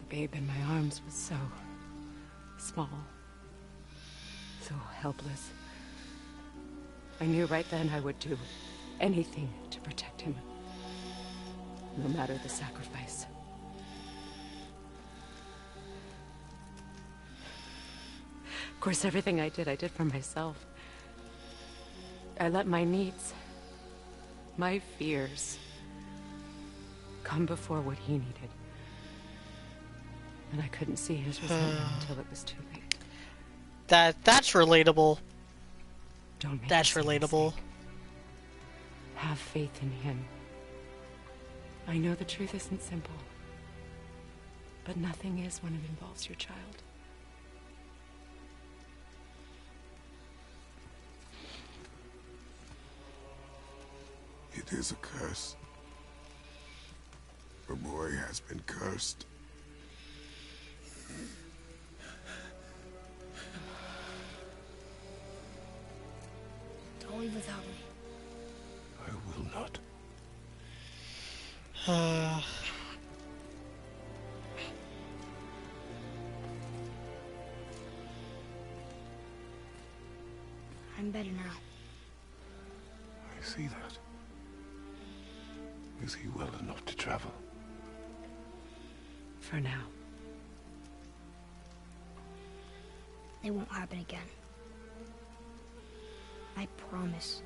The babe in my arms was so... small. So helpless. I knew right then I would do anything to protect him. No matter the sacrifice. Of course, everything I did for myself. I let my needs, my fears, come before what he needed. And I couldn't see his resentment until it was too late. That's relatable. Don't make That's this a relatable. mistake. Have faith in him. I know the truth isn't simple, but nothing is when it involves your child. It is a curse. The boy has been cursed. Don't leave without me. I will not. I'm better now. I see that. Is he well enough to travel? For now. It won't happen again. I promise.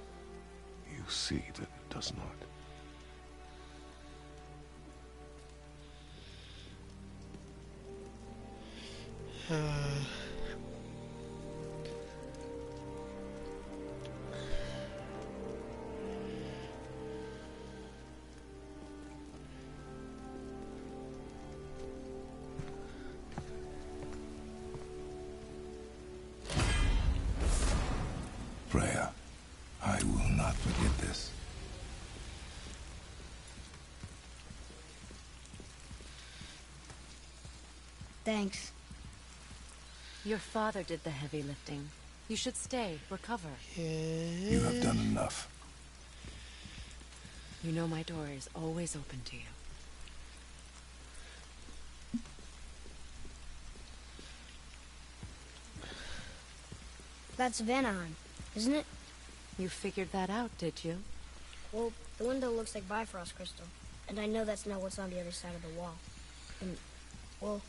You see that it does not. Freya, I will not forget this. Thanks. Your father did the heavy lifting. You should stay, recover. You have done enough. You know my door is always open to you. That's Vanaheim, isn't it? You figured that out, did you? Well, the window looks like Bifrost crystal, and I know that's not what's on the other side of the wall. And, well,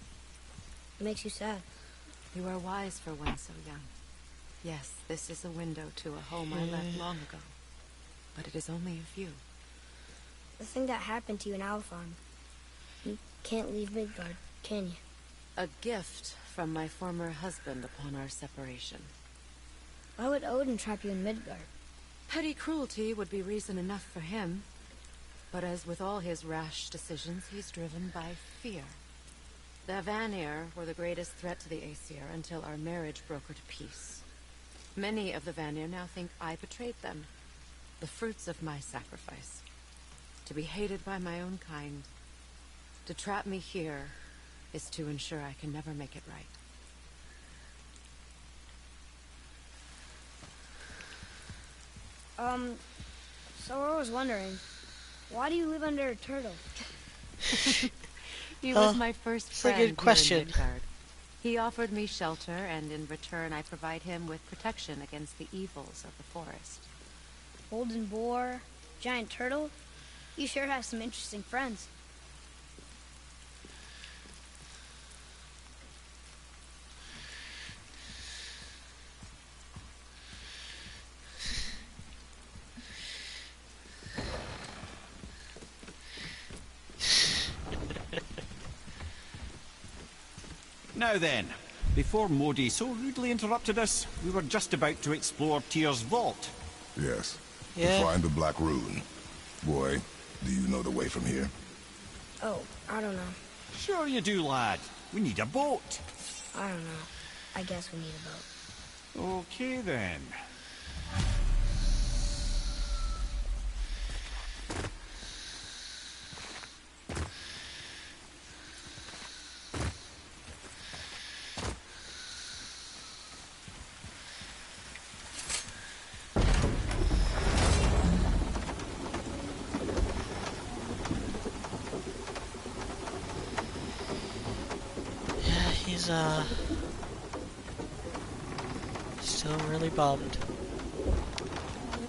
it makes you sad. You are wise for one so young. Yes, this is a window to a home I left long ago. But it is only a view. The thing that happened to you in Alfheim. You can't leave Midgard, can you? A gift from my former husband upon our separation. Why would Odin trap you in Midgard? Petty cruelty would be reason enough for him. But as with all his rash decisions, he's driven by fear. The Vanir were the greatest threat to the Aesir until our marriage brokered peace. Many of the Vanir now think I betrayed them. The fruits of my sacrifice. To be hated by my own kind. To trap me here is to ensure I can never make it right. So I was wondering, Why do you live under a turtle? He was my first friend a good question. here in Midgard. He offered me shelter, and in return I provide him with protection against the evils of the forest. Golden boar, giant turtle. You sure have some interesting friends. Now then, before Modi so rudely interrupted us, we were just about to explore Tyr's vault. Yes. Yeah. To find the Black Rune. Boy, do you know the way from here? Oh, I don't know. Sure you do, lad. We need a boat. I don't know. I guess we need a boat. Okay then. He's still really bummed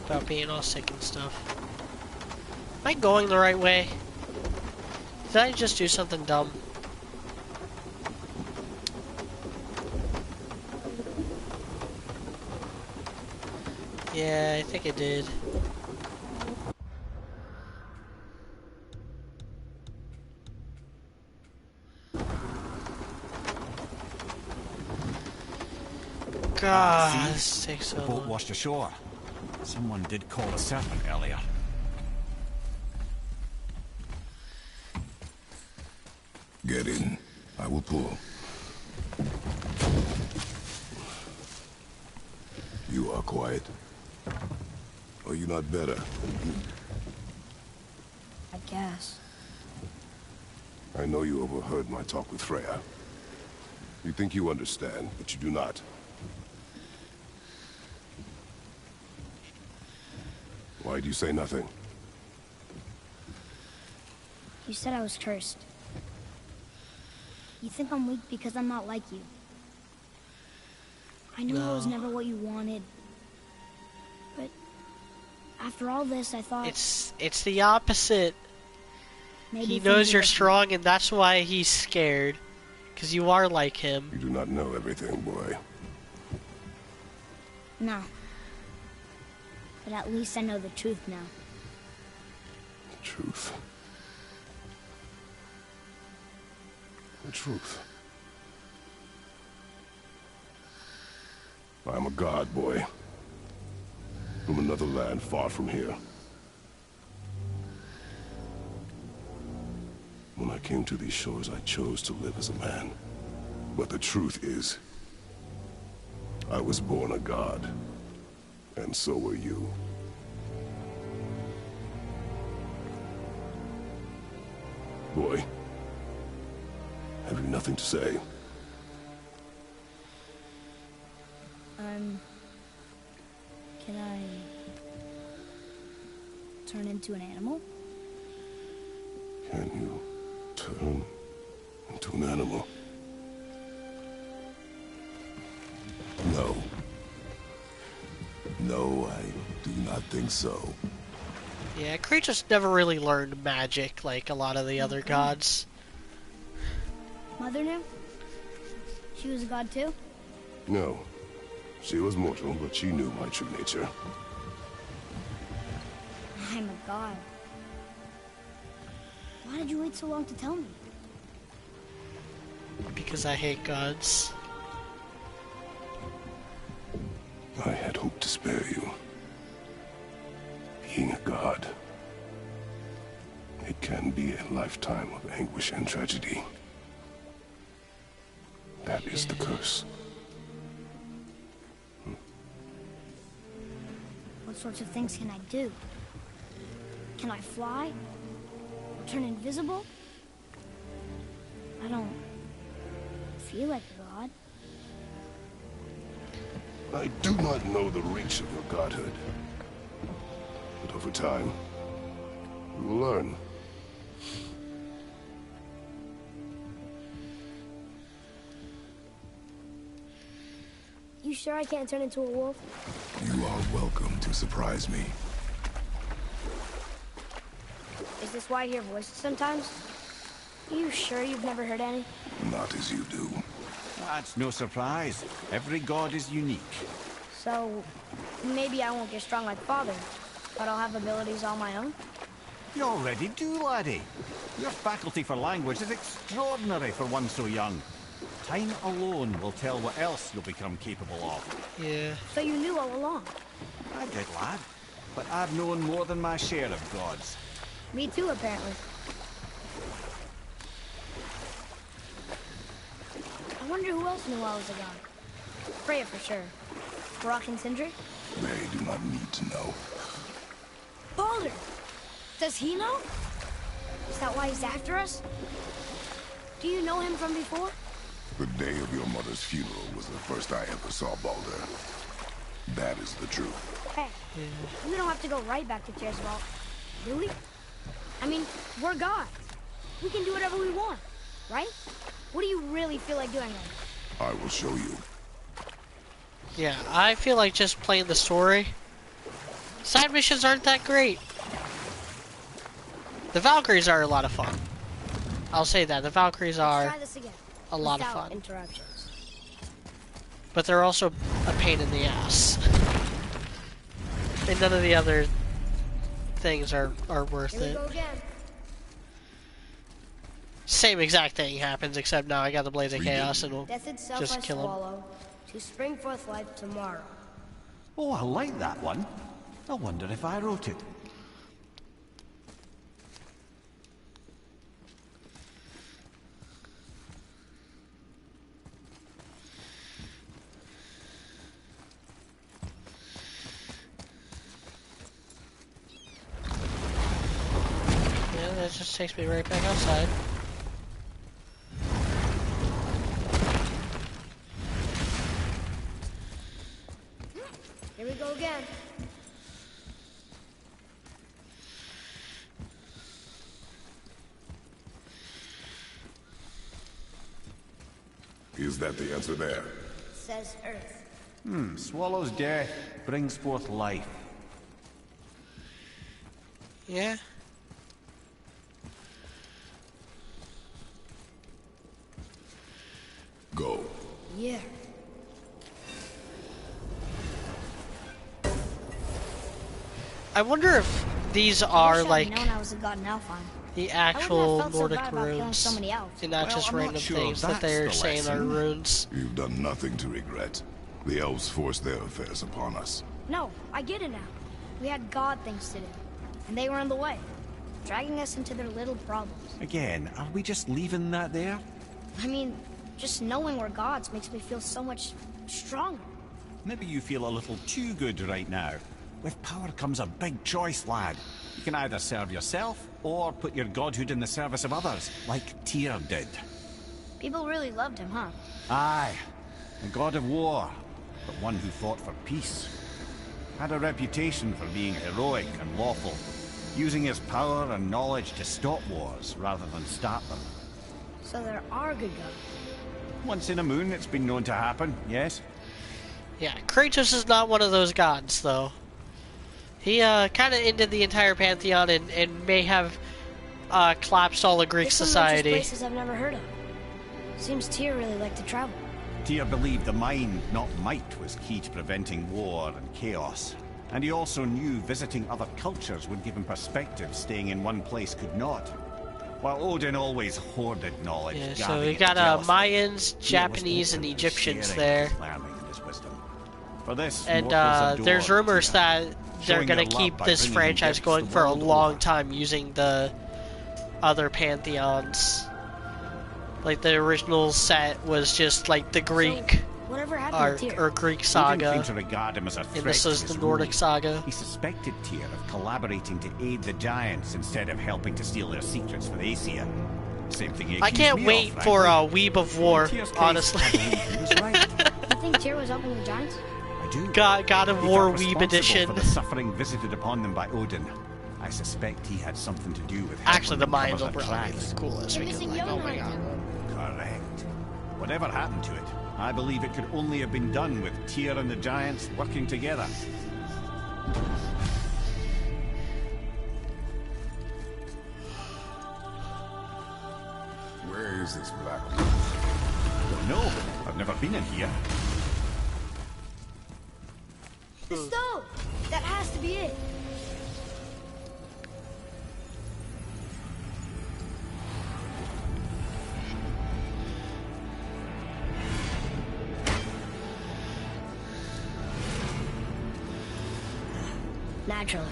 about being all sick and stuff. Am I going the right way? Did I just do something dumb? Yeah, I think I did. God, this takes so the boat long. washed ashore. Someone did call a serpent earlier. Get in. I will pull. You are quiet. Are you not better? I guess. I know you overheard my talk with Freya. You think you understand, but you do not. Why do you say nothing? You said I was cursed. You think I'm weak because I'm not like you. I know I was never what you wanted. But after all this, I thought... It's the opposite. maybe He things knows would you're get strong, and that's why he's scared. Because you are like him. You do not know everything, boy. No. But at least I know the truth now. The truth. The truth. I am a god, boy. From another land far from here. When I came to these shores, I chose to live as a man. But the truth is, I was born a god. And so were you. Boy, have you nothing to say? Can I... turn into an animal? Can you turn into an animal? No. No, I do not think so. Yeah, Kratos never really learned magic like a lot of the other gods. Mother knew? She was a god too? No. She was mortal, but she knew my true nature. I'm a god. Why did you wait so long to tell me? Because I hate gods. I had hoped to spare you. Being a god, it can be a lifetime of anguish and tragedy. That is the curse. What sorts of things can I do? Can I fly? Turn invisible? I don't feel like a god. I do not know the reach of your godhood. But over time, You'll learn. You sure I can't turn into a wolf? You are welcome to surprise me. Is this why I hear voices sometimes? You sure you've never heard any? Not as you do. That's no surprise. Every god is unique. So, maybe I won't get strong like Father, but I'll have abilities all my own? You already do, laddie. Your faculty for language is extraordinary for one so young. Time alone will tell what else you'll become capable of. Yeah. So you knew all along? I did, lad. But I've known more than my share of gods. Me too, apparently. I wonder who else knew I was a god. Freya for sure. Brock and Sindri? They do not need to know. Baldur! Does he know? Is that why he's after us? Do you know him from before? The day of your mother's funeral was the first I ever saw Baldur. That is the truth. Hey, we don't have to go right back to Tyr's vault, do we? I mean, we're gods. We can do whatever we want, right? What do you really feel like doing then? I will show you. Yeah, I feel like just playing the story. Side missions aren't that great. The Valkyries are a lot of fun. I'll say that. The Valkyries Let's are try this again. a lot of Without fun. interruptions. But they're also a pain in the ass. And none of the other things are worth Here we it. go again. Same exact thing happens, except now I got the Blades of Chaos and we'll Death itself just I kill him. swallow, to spring forth life tomorrow. Oh, I like that one. I wonder if I wrote it. Yeah, that just takes me right back outside. Here we go again. Is that the answer there? Says Earth. Swallows death, brings forth life. Yeah. Go. Yeah. I wonder if these I are wish I'd like known I was a god in Alfheim. the I wouldn't actual have felt so Nordic bad about killing runes, so many elves. and not Well, just I'm not random sure things that that's they're the saying are lesson. runes. You've done nothing to regret. The elves forced their affairs upon us. No, I get it now. We had god things to do, and they were in the way, dragging us into their little problems. Again, are we just leaving that there? I mean, just knowing we're gods makes me feel so much stronger. Maybe you feel a little too good right now. With power comes a big choice, lad. You can either serve yourself, or put your godhood in the service of others, like Tyr did. People really loved him, huh? Aye, a god of war, but one who fought for peace. Had a reputation for being heroic and lawful, using his power and knowledge to stop wars rather than start them. So there are good gods. Once in a moon, it's been known to happen, yes? Yeah, Kratos is not one of those gods, though. He kind of ended the entire pantheon and may have collapsed all of Greek This one society. mentions places I've never heard of. Seems Tyr really liked to travel. Tyr believed the mind, not might, was key to preventing war and chaos. And he also knew visiting other cultures would give him perspective staying in one place could not. While Odin always hoarded knowledge, Yeah, so gathering we it got jealously, Mayans, Tyr was Japanese, and open to Egyptians sharing there. his learning and his wisdom. For this, And mortals there's adored rumors Tyr, that they're showing gonna their love keep by this bringing franchise gifts going the for a world long over. time using the other pantheons. Like the original set was just like the Greek So, whatever happened or, to Tyr? or Greek Odin saga, came to regard him as a threat and this to is his the Nordic rule. saga. He suspected Tyr of collaborating to aid the Giants instead of helping to steal their secrets for the Aesir. Same thing he I accused can't me wait of, for frankly. Weeb of War, In Tyr's case, honestly. I believe he was right. You think Tyr was helping the giants? I do. God of He War felt Weeb responsible edition. for the suffering visited upon them by Odin. I suspect he had something to do with Actually, the helping mines will recover probably the be tracks. the coolest. They're Because, missing like, oh my Jotunheim god. now. Correct. Whatever happened to it, I believe it could only have been done with Tyr and the Giants working together. Where is this black room? Don't know. I've never been in here. The stove! That has to be it. Naturally.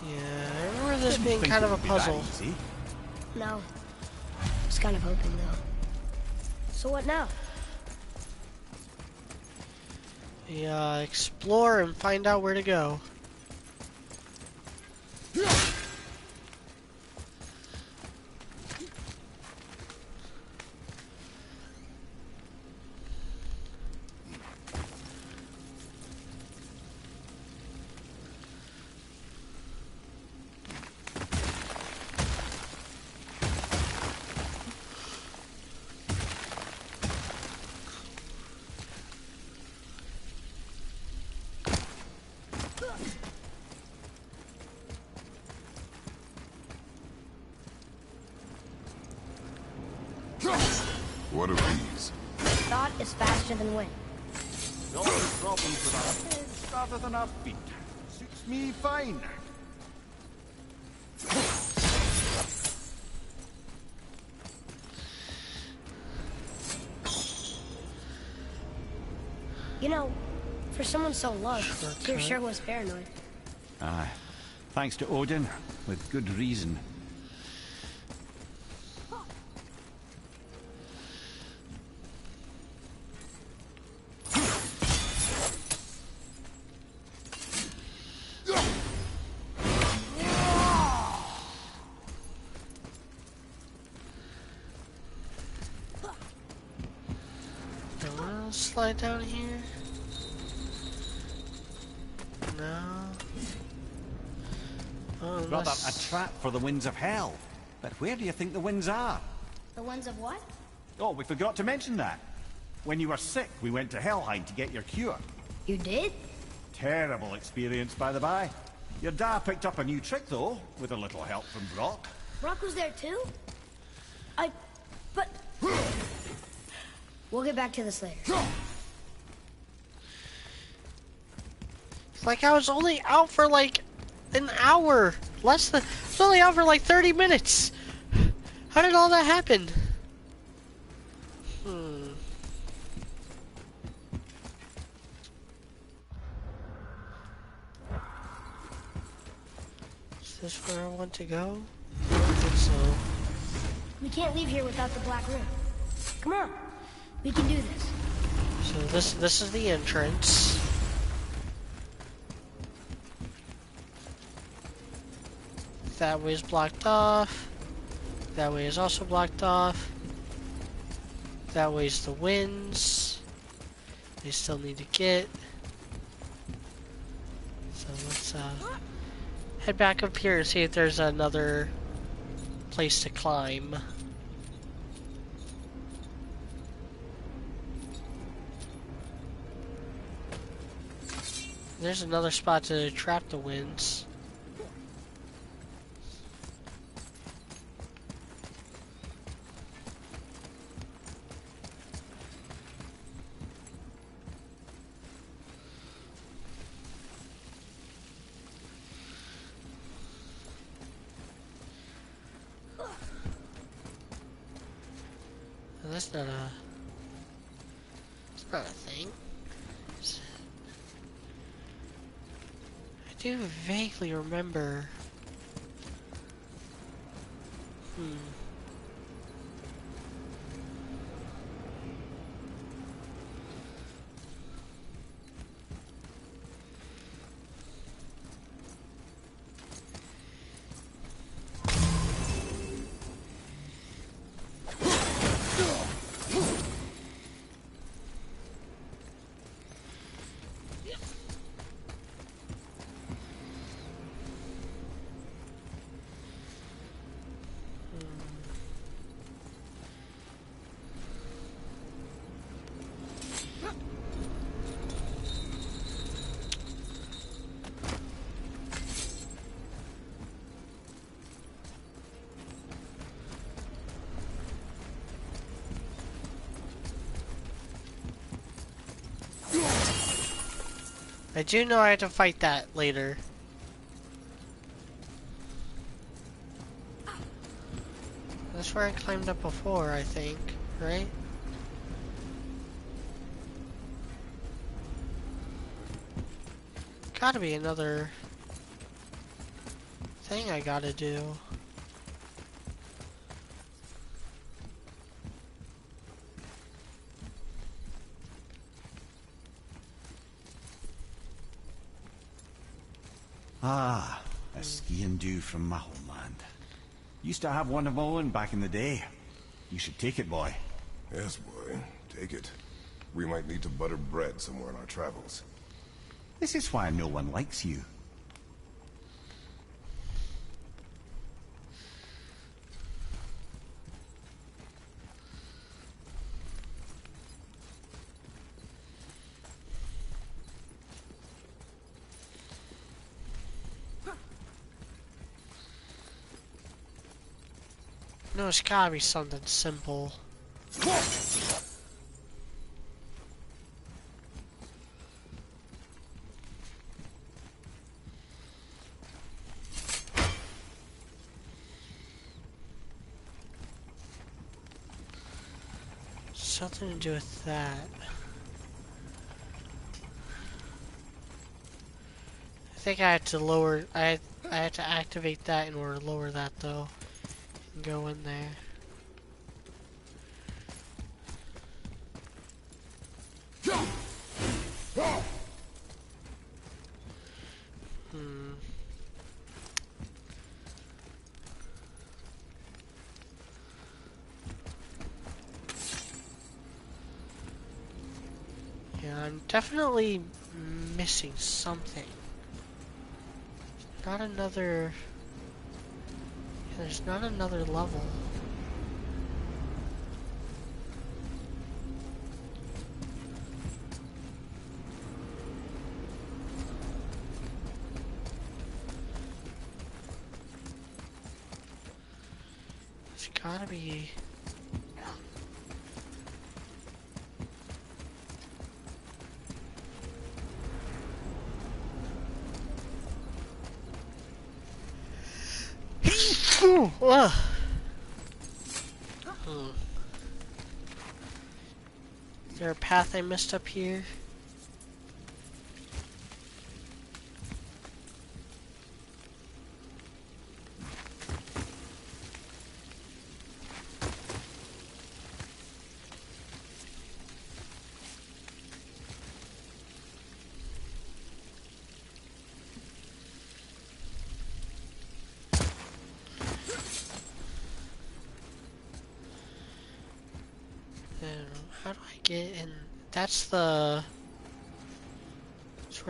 Yeah, I remember this being Think kind it of a would be that puzzle. easy. No. I was kind of hoping, though. So what now? Yeah, explore and find out where to go. What are these? Thought is faster than wind. No problems with our heads rather than our feet. Suits me fine. You know, for someone so loved, Tyr sure was paranoid. Aye. Thanks to Odin, with good reason. I'll slide down here. No. Oh, Rather, unless... a trap for the winds of hell. But where do you think the winds are? The ones of what? Oh, we forgot to mention that. When you were sick, we went to Helheim to get your cure. You did? Terrible experience, by the by. Your dad picked up a new trick, though, with a little help from Brock. Brock was there too? But... We'll get back to this later. Like, I was only out for, like, an hour. Less than... I was only out for, like, 30 minutes. How did all that happen? Is this where I want to go? I don't think so. We can't leave here without the black room. Come on. We can do this. So this is the entrance. That way is blocked off. That way is also blocked off. That way is the winds. They still need to get. So let's head back up here and see if there's another place to climb. There's another spot to trap the winds. That's not a... It's not a thing. I do vaguely remember... I do know I have to fight that later. That's where I climbed up before, I think, right? Gotta be another thing I gotta do. Ah, a skiing dew from my homeland. Used to have one of my own back in the day. You should take it, boy. Yes, boy. Take it. We might need to butter bread somewhere in our travels. This is why no one likes you. No, it's gotta be something simple. Something to do with that. I think I had to lower. I had to activate that in order to lower that, though. And go in there. Yeah, I'm definitely missing something. Not another... Yeah, there's not another level. There's gotta be... Ooh, ugh. Is there a path I missed up here? How do I get in? That's where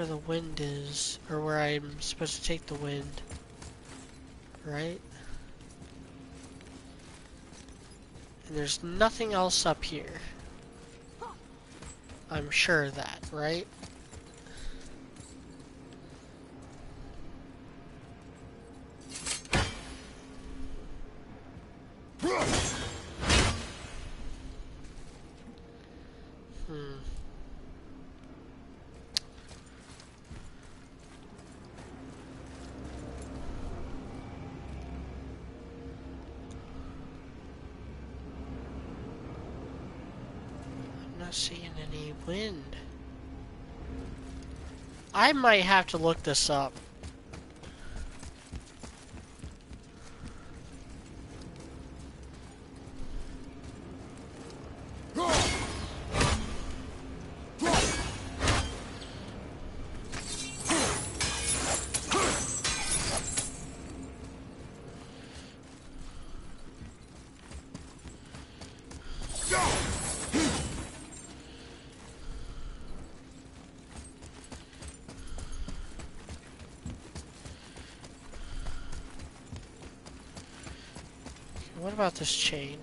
the wind is, or where I'm supposed to take the wind, right? And there's nothing else up here. I'm sure of that, right? Not seeing any wind. I might have to look this up. What about this chain?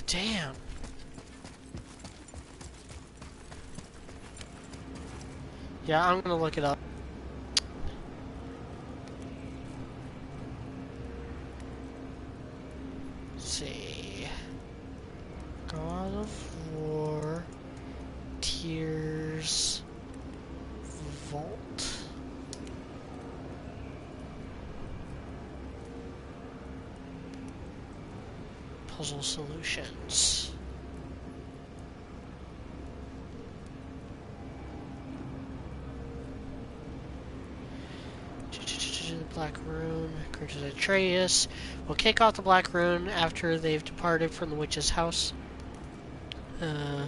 Damn. Yeah, I'm gonna look it up. Let's see. God of War. Tears. Vault. Puzzle solutions. Black Rune, Curtis Atreus. We'll kick off the Black Rune after they've departed from the witch's house. Huh?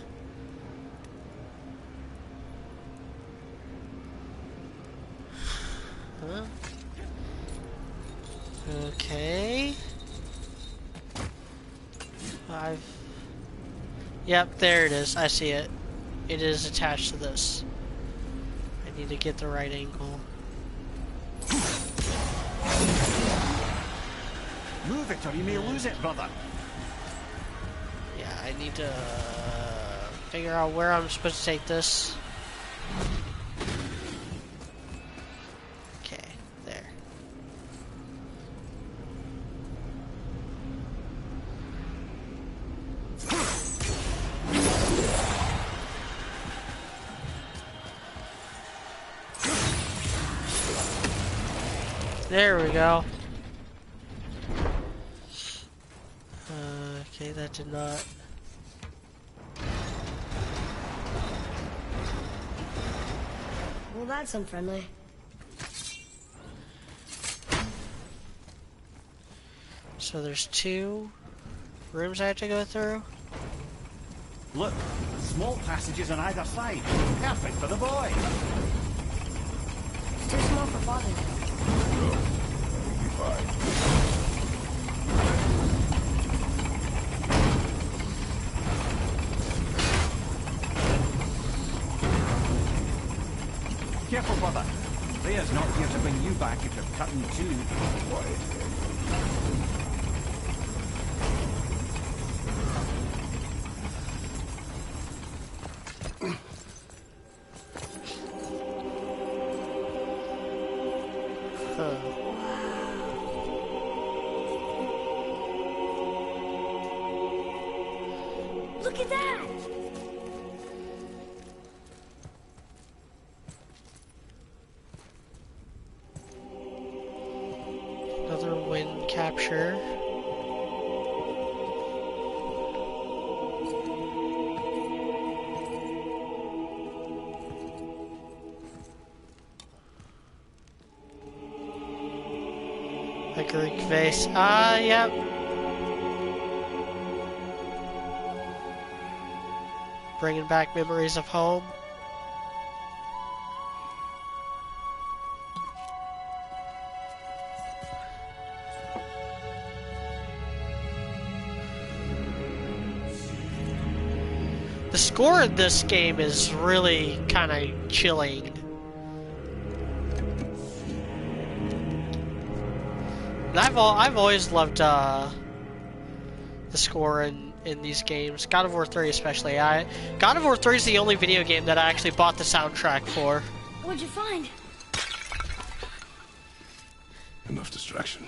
Okay. Yep, there it is. I see it. It is attached to this. I need to get the right angle. Move it or you may lose it, brother. Yeah, I need to figure out where I'm supposed to take this. Okay, there. There we go. Okay, that did not. Well, that's unfriendly. So there's 2 rooms I have to go through. Look, small passages on either side. Perfect for the boy. It's too small for father. No, you'll be fine. Careful, brother. Rhea's not here to bring you back if you're cutting too. Look at that! Another wind capture. A Greek vase. Yep. Bringing back memories of home. The score in this game is really kind of chilling. And I've always loved the score in these games. God of War 3 especially. God of War 3 is the only video game that I actually bought the soundtrack for. What'd you find? Enough distraction.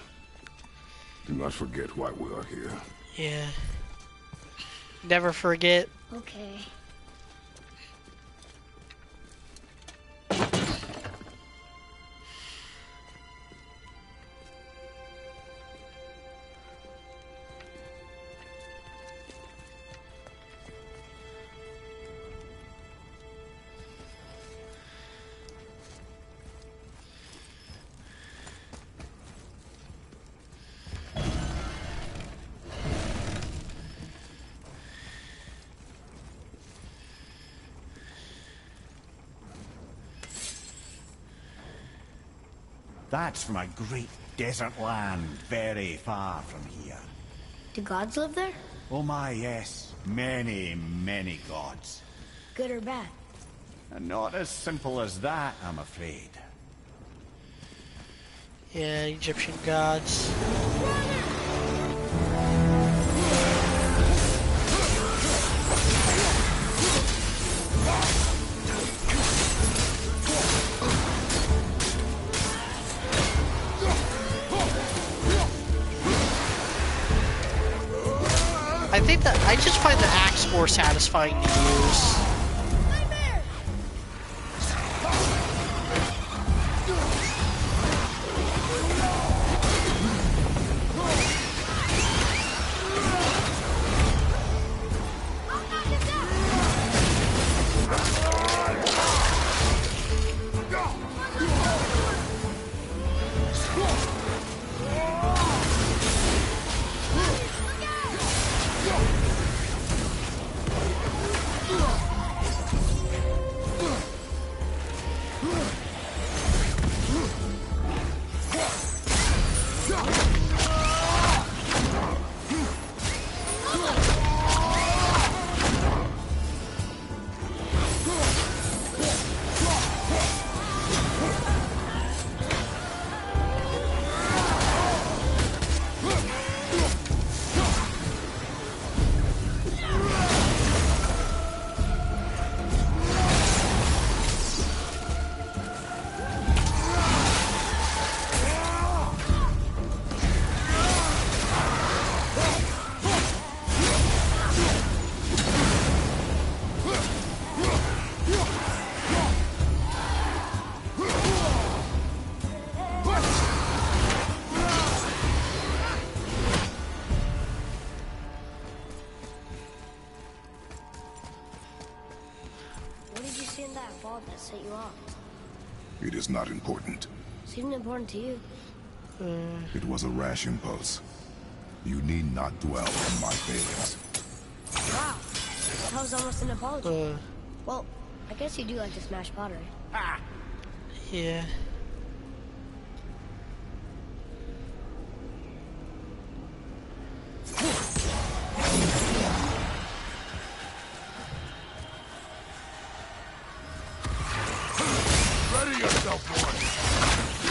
Do not forget why we are here. Yeah. Never forget. Okay. That's from a great desert land very far from here. Do gods live there? Oh my, yes. Many, many gods. Good or bad? And not as simple as that, I'm afraid. Yeah, Egyptian gods. think that I just find the axe more satisfying to use. That set you off. It is not important. Seemed important to you. It was a rash impulse. You need not dwell on my failings. Wow, that was almost an apology. Well, I guess you do like to smash pottery. Ah. Yeah.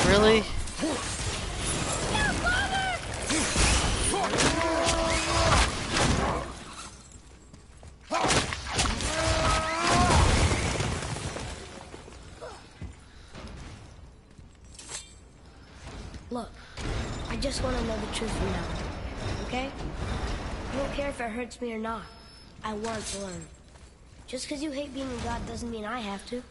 Really? Look, I just want to know the truth from now on, okay? I don't care if it hurts me or not. I want to learn. Just because you hate being a god doesn't mean I have to.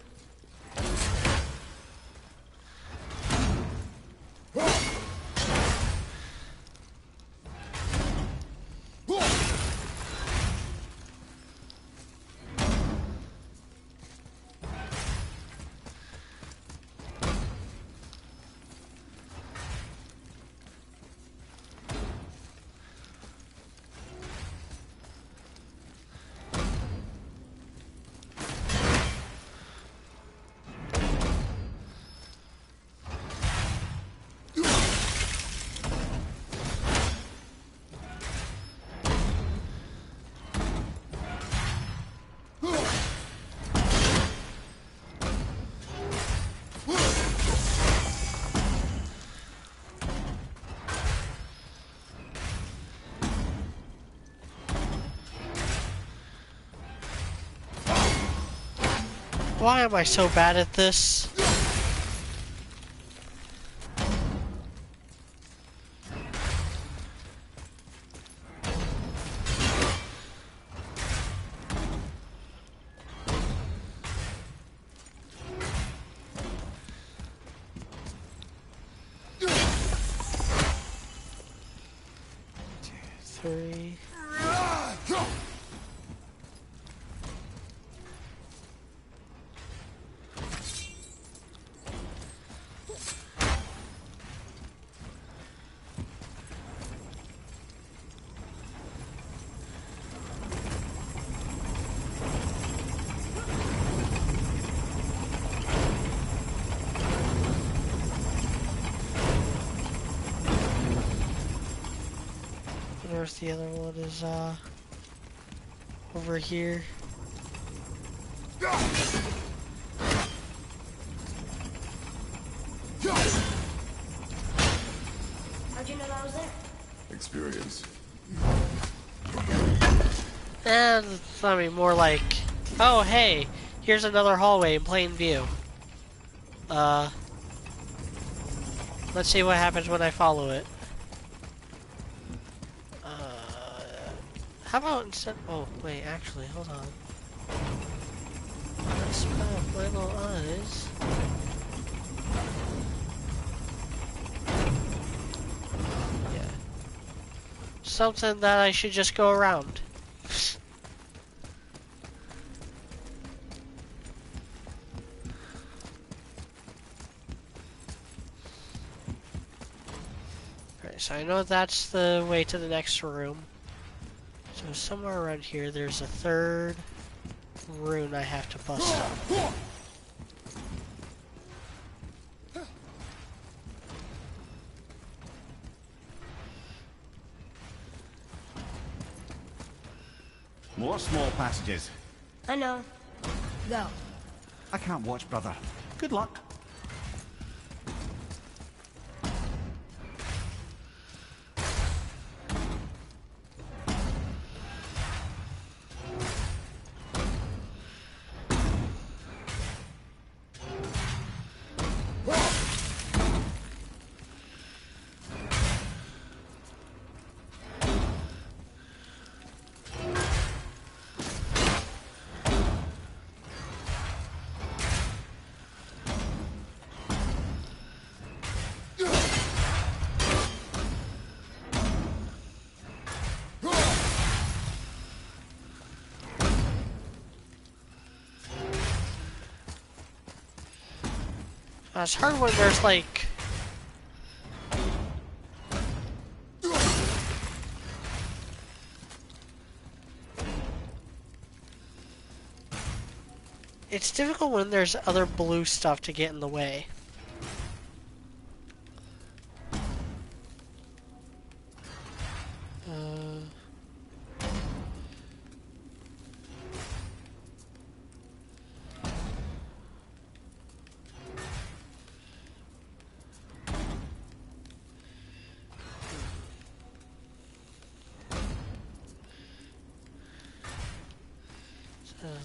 Why am I so bad at this? Three. Where's the other one is, over here. How'd you know that was there? Experience. And, I mean, more like, oh, hey, here's another hallway in plain view. Let's see what happens when I follow it. How about instead... Oh, wait, actually, hold on. Let's put little eyes. Yeah. Something that I should just go around. Alright, so I know that's the way to the next room. So somewhere around here, there's a third rune I have to bust up. More small passages. I know. Go. I can't watch, brother. Good luck. It's hard when there's like... It's difficult when there's other blue stuff to get in the way.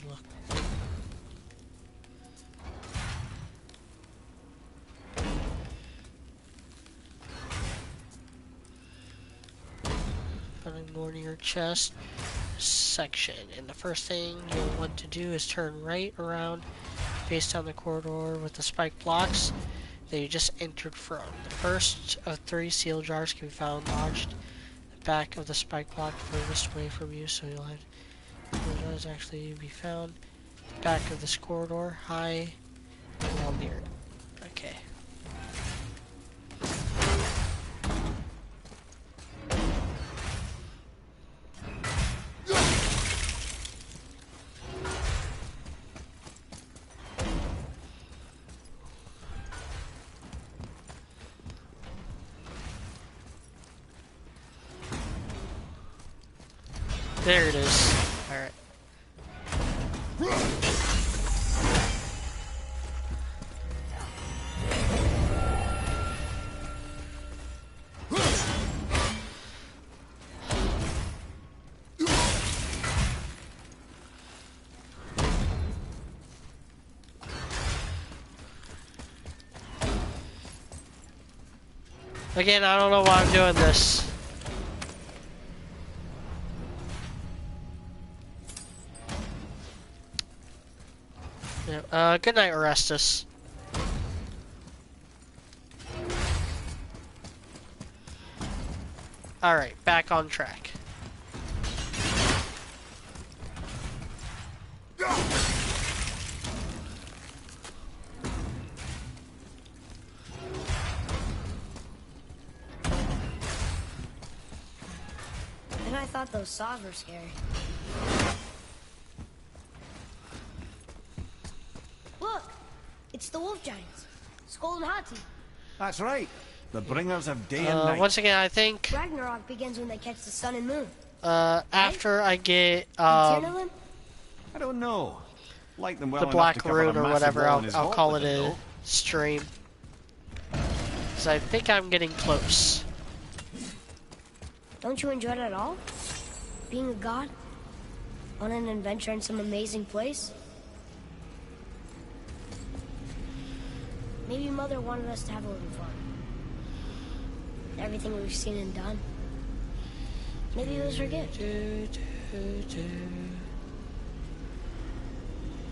Look. Ignoring your chest section, and the first thing you'll want to do is turn right around, face down the corridor with the spike blocks that you just entered from. The first of 3 seal jars can be found lodged at the back of the spike block furthest away from you, so you'll have it does actually be found at the back of this corridor, high and well near it. Okay. There it is. Alright. Again, I don't know why I'm doing this. Yeah, good night, Orestes. Alright, back on track. And I thought those saws were scary. Look! It's the wolf giants. Skull and Hati. That's right. The bringers of day and night. Once again, I think Ragnarok begins when they catch the sun and moon. after I get I don't know. Like them well the enough black to cover rune a or massive whatever, wall in I'll his call vault it with a though. stream. Because I think I'm getting close. Don't you enjoy it at all? Being a god? On an adventure in some amazing place? Maybe Mother wanted us to have a little fun. Everything we've seen and done. Maybe it was her gift. Is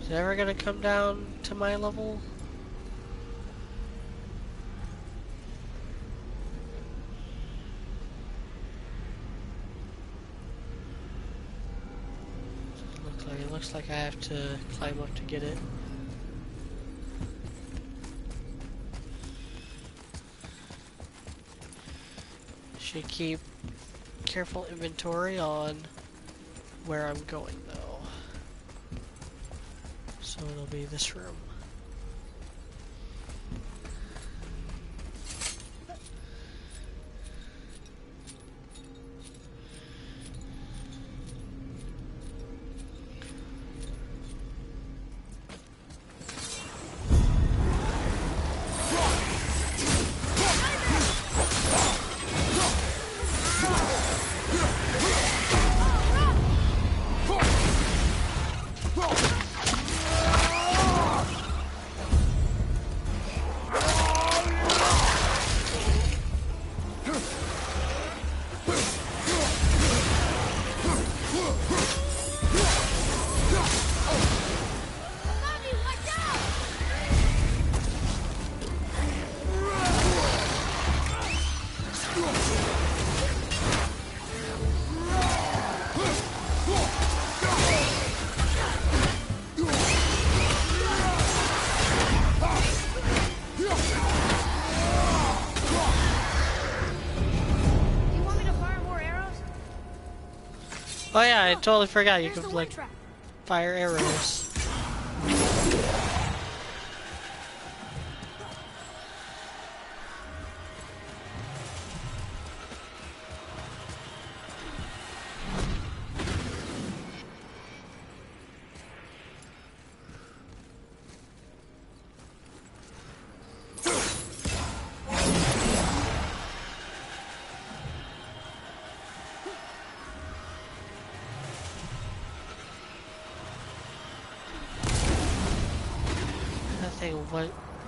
it ever gonna come down to my level? It looks like I have to climb up to get it. Should keep careful inventory on where I'm going though. So it'll be this room. Oh yeah, I totally forgot you could like fire arrows.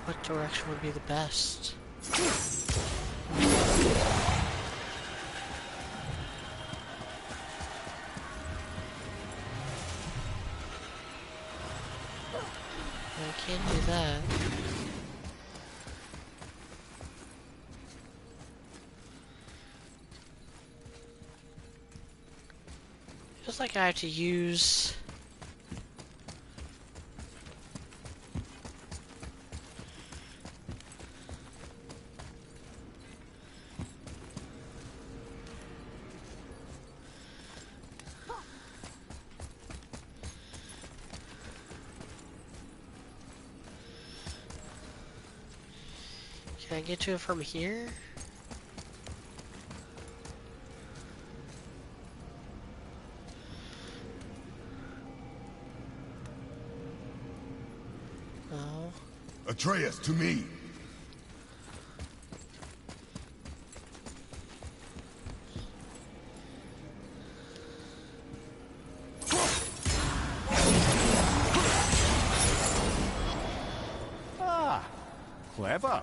What direction would be the best? I can't do that. Feels like I have to use Can I get to it from here? No. Atreus, to me! Ah, clever.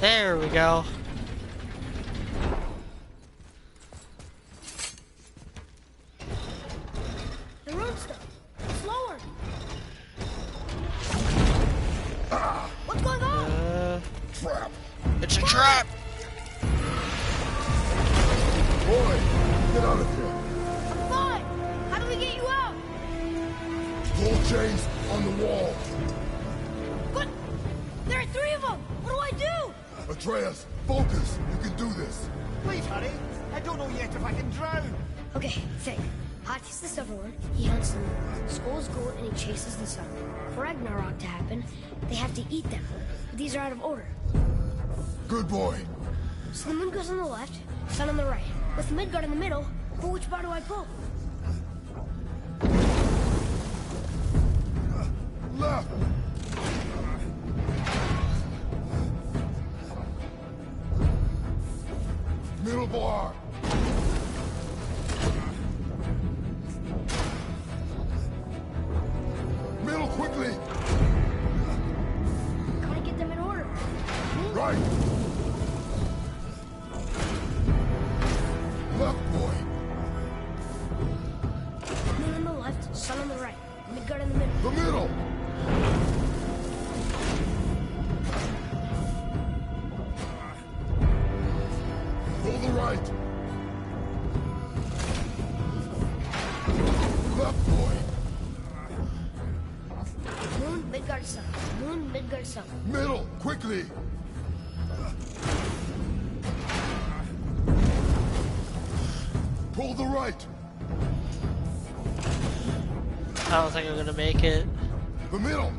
There we go. The road stuff. Slower. What's going on? Trap! It's a trap! Boy, get out of here! I'm fine. How do we get you out? Pull chains on the wall! But there are 3 of them. What do I do? Atreus, focus! You can do this! Wait, Harry. I don't know yet if I can drown. Okay, think. Hati's the Silver One. He hunts the moon. Skull's goat and he chases the sun. For Ragnarok to happen, they have to eat them. But these are out of order. Good boy! So the moon goes on the left, sun on the right. With Midgard in the middle, but which bar do I pull? Left! Templar! Middle, quickly! Gotta get them in order. Right! Left, boy! Moon on the left, sun on the right. Midgard in the middle. The middle! Pull the right! Left, boy! Moon, Midgard, sun. Moon, Midgard, sun. Middle, quickly! Pull the right! I don't think I'm gonna make it. The middle!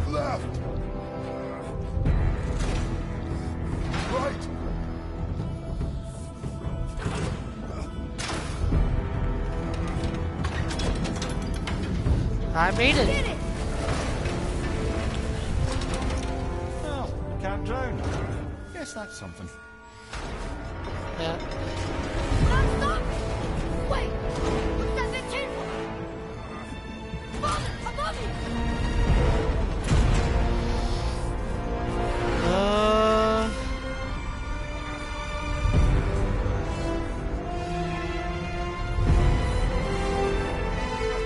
Left! Right! I made it. Get it! Well, you can't drown. Guess that's something. Yeah. Stop, stop! Wait! What's that big chain for? Father, above you!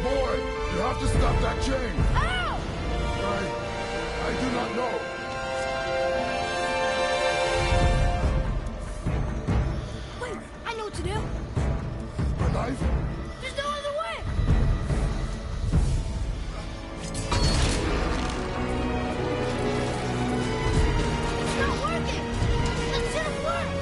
Boy, you have to stop that chain! Ow! I do not know. Wait, I know what to do. A knife? There's no other way! It's not working! It should have worked!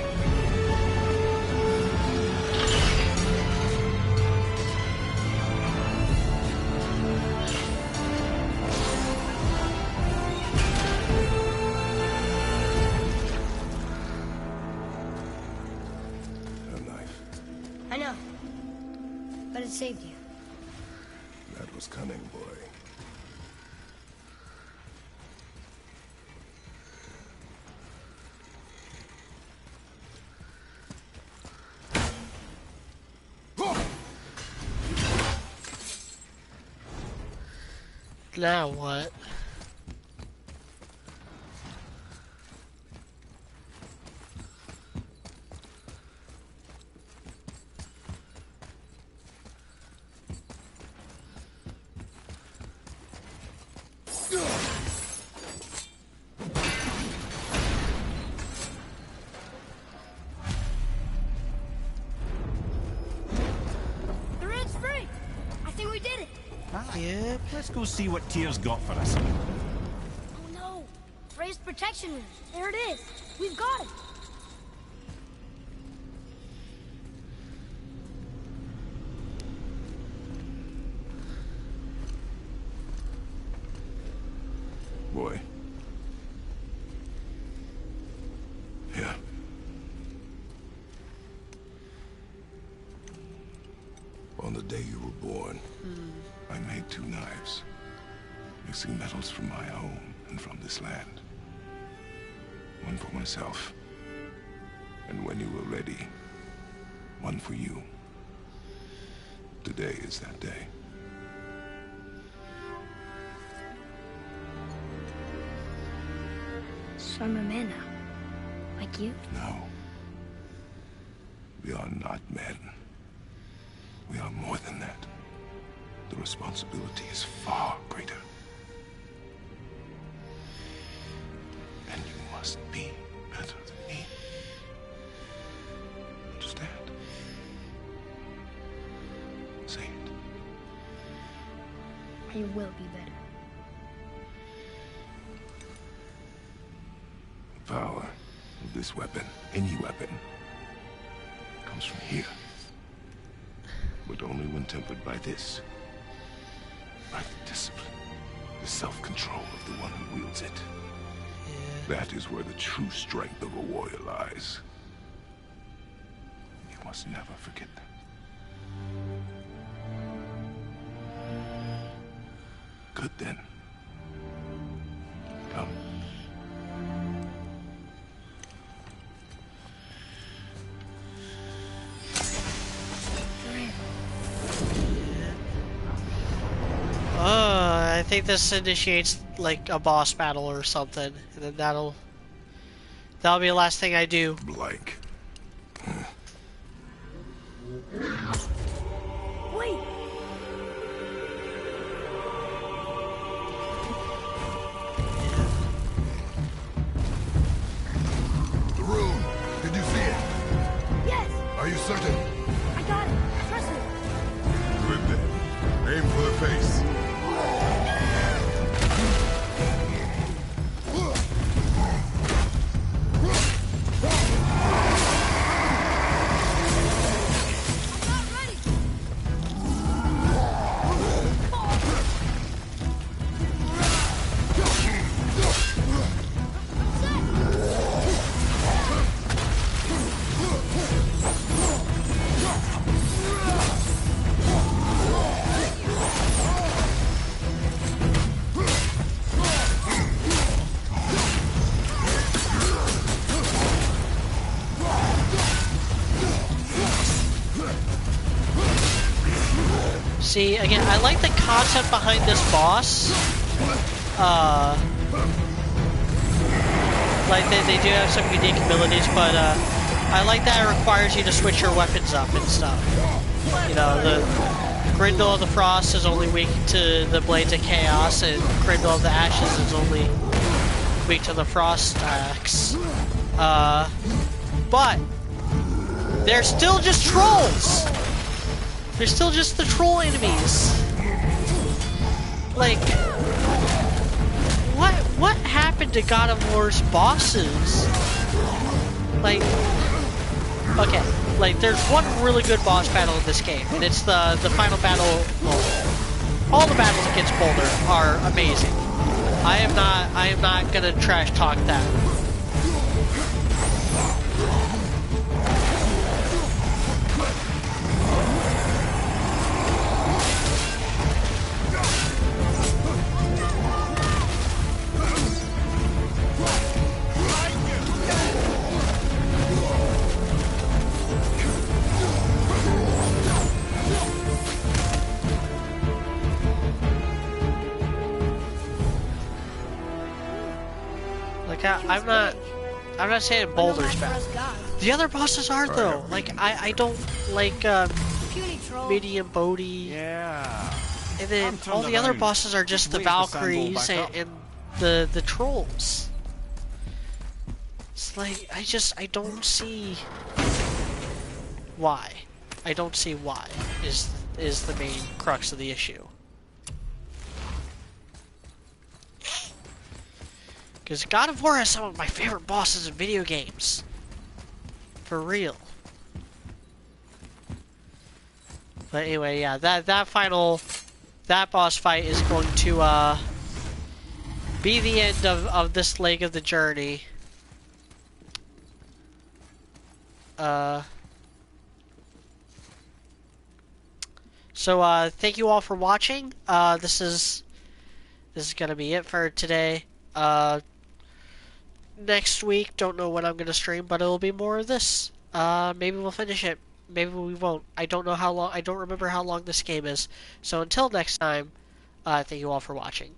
A knife. I know. But it saved you. That was cunning, boy. Now what? The red's free! I think we did it! Yep, let's go see what Tyr's got for us. Oh no! Frey's protection room. There it is. We've got it. Boy. Yeah. On the day you were born, I made 2 knives, mixing metals from my home and from this land. One for myself, and when you were ready, one for you. Today is that day. So I'm a man now. Like you? No. We are not men. We are more than that. The responsibility is far greater. And you must be better than me. Understand? Say it. I will be better. The power of this weapon, any weapon, comes from here. But only when tempered by this. By the discipline, the self-control of the one who wields it. That is where the true strength of a warrior lies. You must never forget that. Good then. I think this initiates like a boss battle or something, and then that'll be the last thing I do. Blank. Wait! The rune. Did you see it? Yes! Are you certain? I got it! Trust me! Good then. Aim for the face. See, again, I like the concept behind this boss. Like, they do have some unique abilities, but I like that it requires you to switch your weapons up and stuff. You know, the Grindel of the Frost is only weak to the Blades of Chaos, and Grindel of the Ashes is only weak to the Frost Axe. But they're still just trolls! They're still just the troll enemies. Like, what happened to God of War's bosses? Like, okay, like there's one really good boss battle in this game, and it's the final battle. Well, all the battles against Boulder are amazing. I am not gonna trash talk that. I'm not saying Boulder's bad. The other bosses are though. Like I don't like Medium Bodhi. Yeah. And then all the other bosses are just the Valkyries and the trolls. It's like I don't see why. I don't see why is the main crux of the issue. Because God of War has some of my favorite bosses in video games. For real. But anyway, yeah, that boss fight is going to be the end of this leg of the journey. So thank you all for watching. This is gonna be it for today. Next week, don't know when I'm gonna stream, but it'll be more of this. Maybe we'll finish it. Maybe we won't. I don't know how long. I don't remember how long this game is. So until next time, thank you all for watching.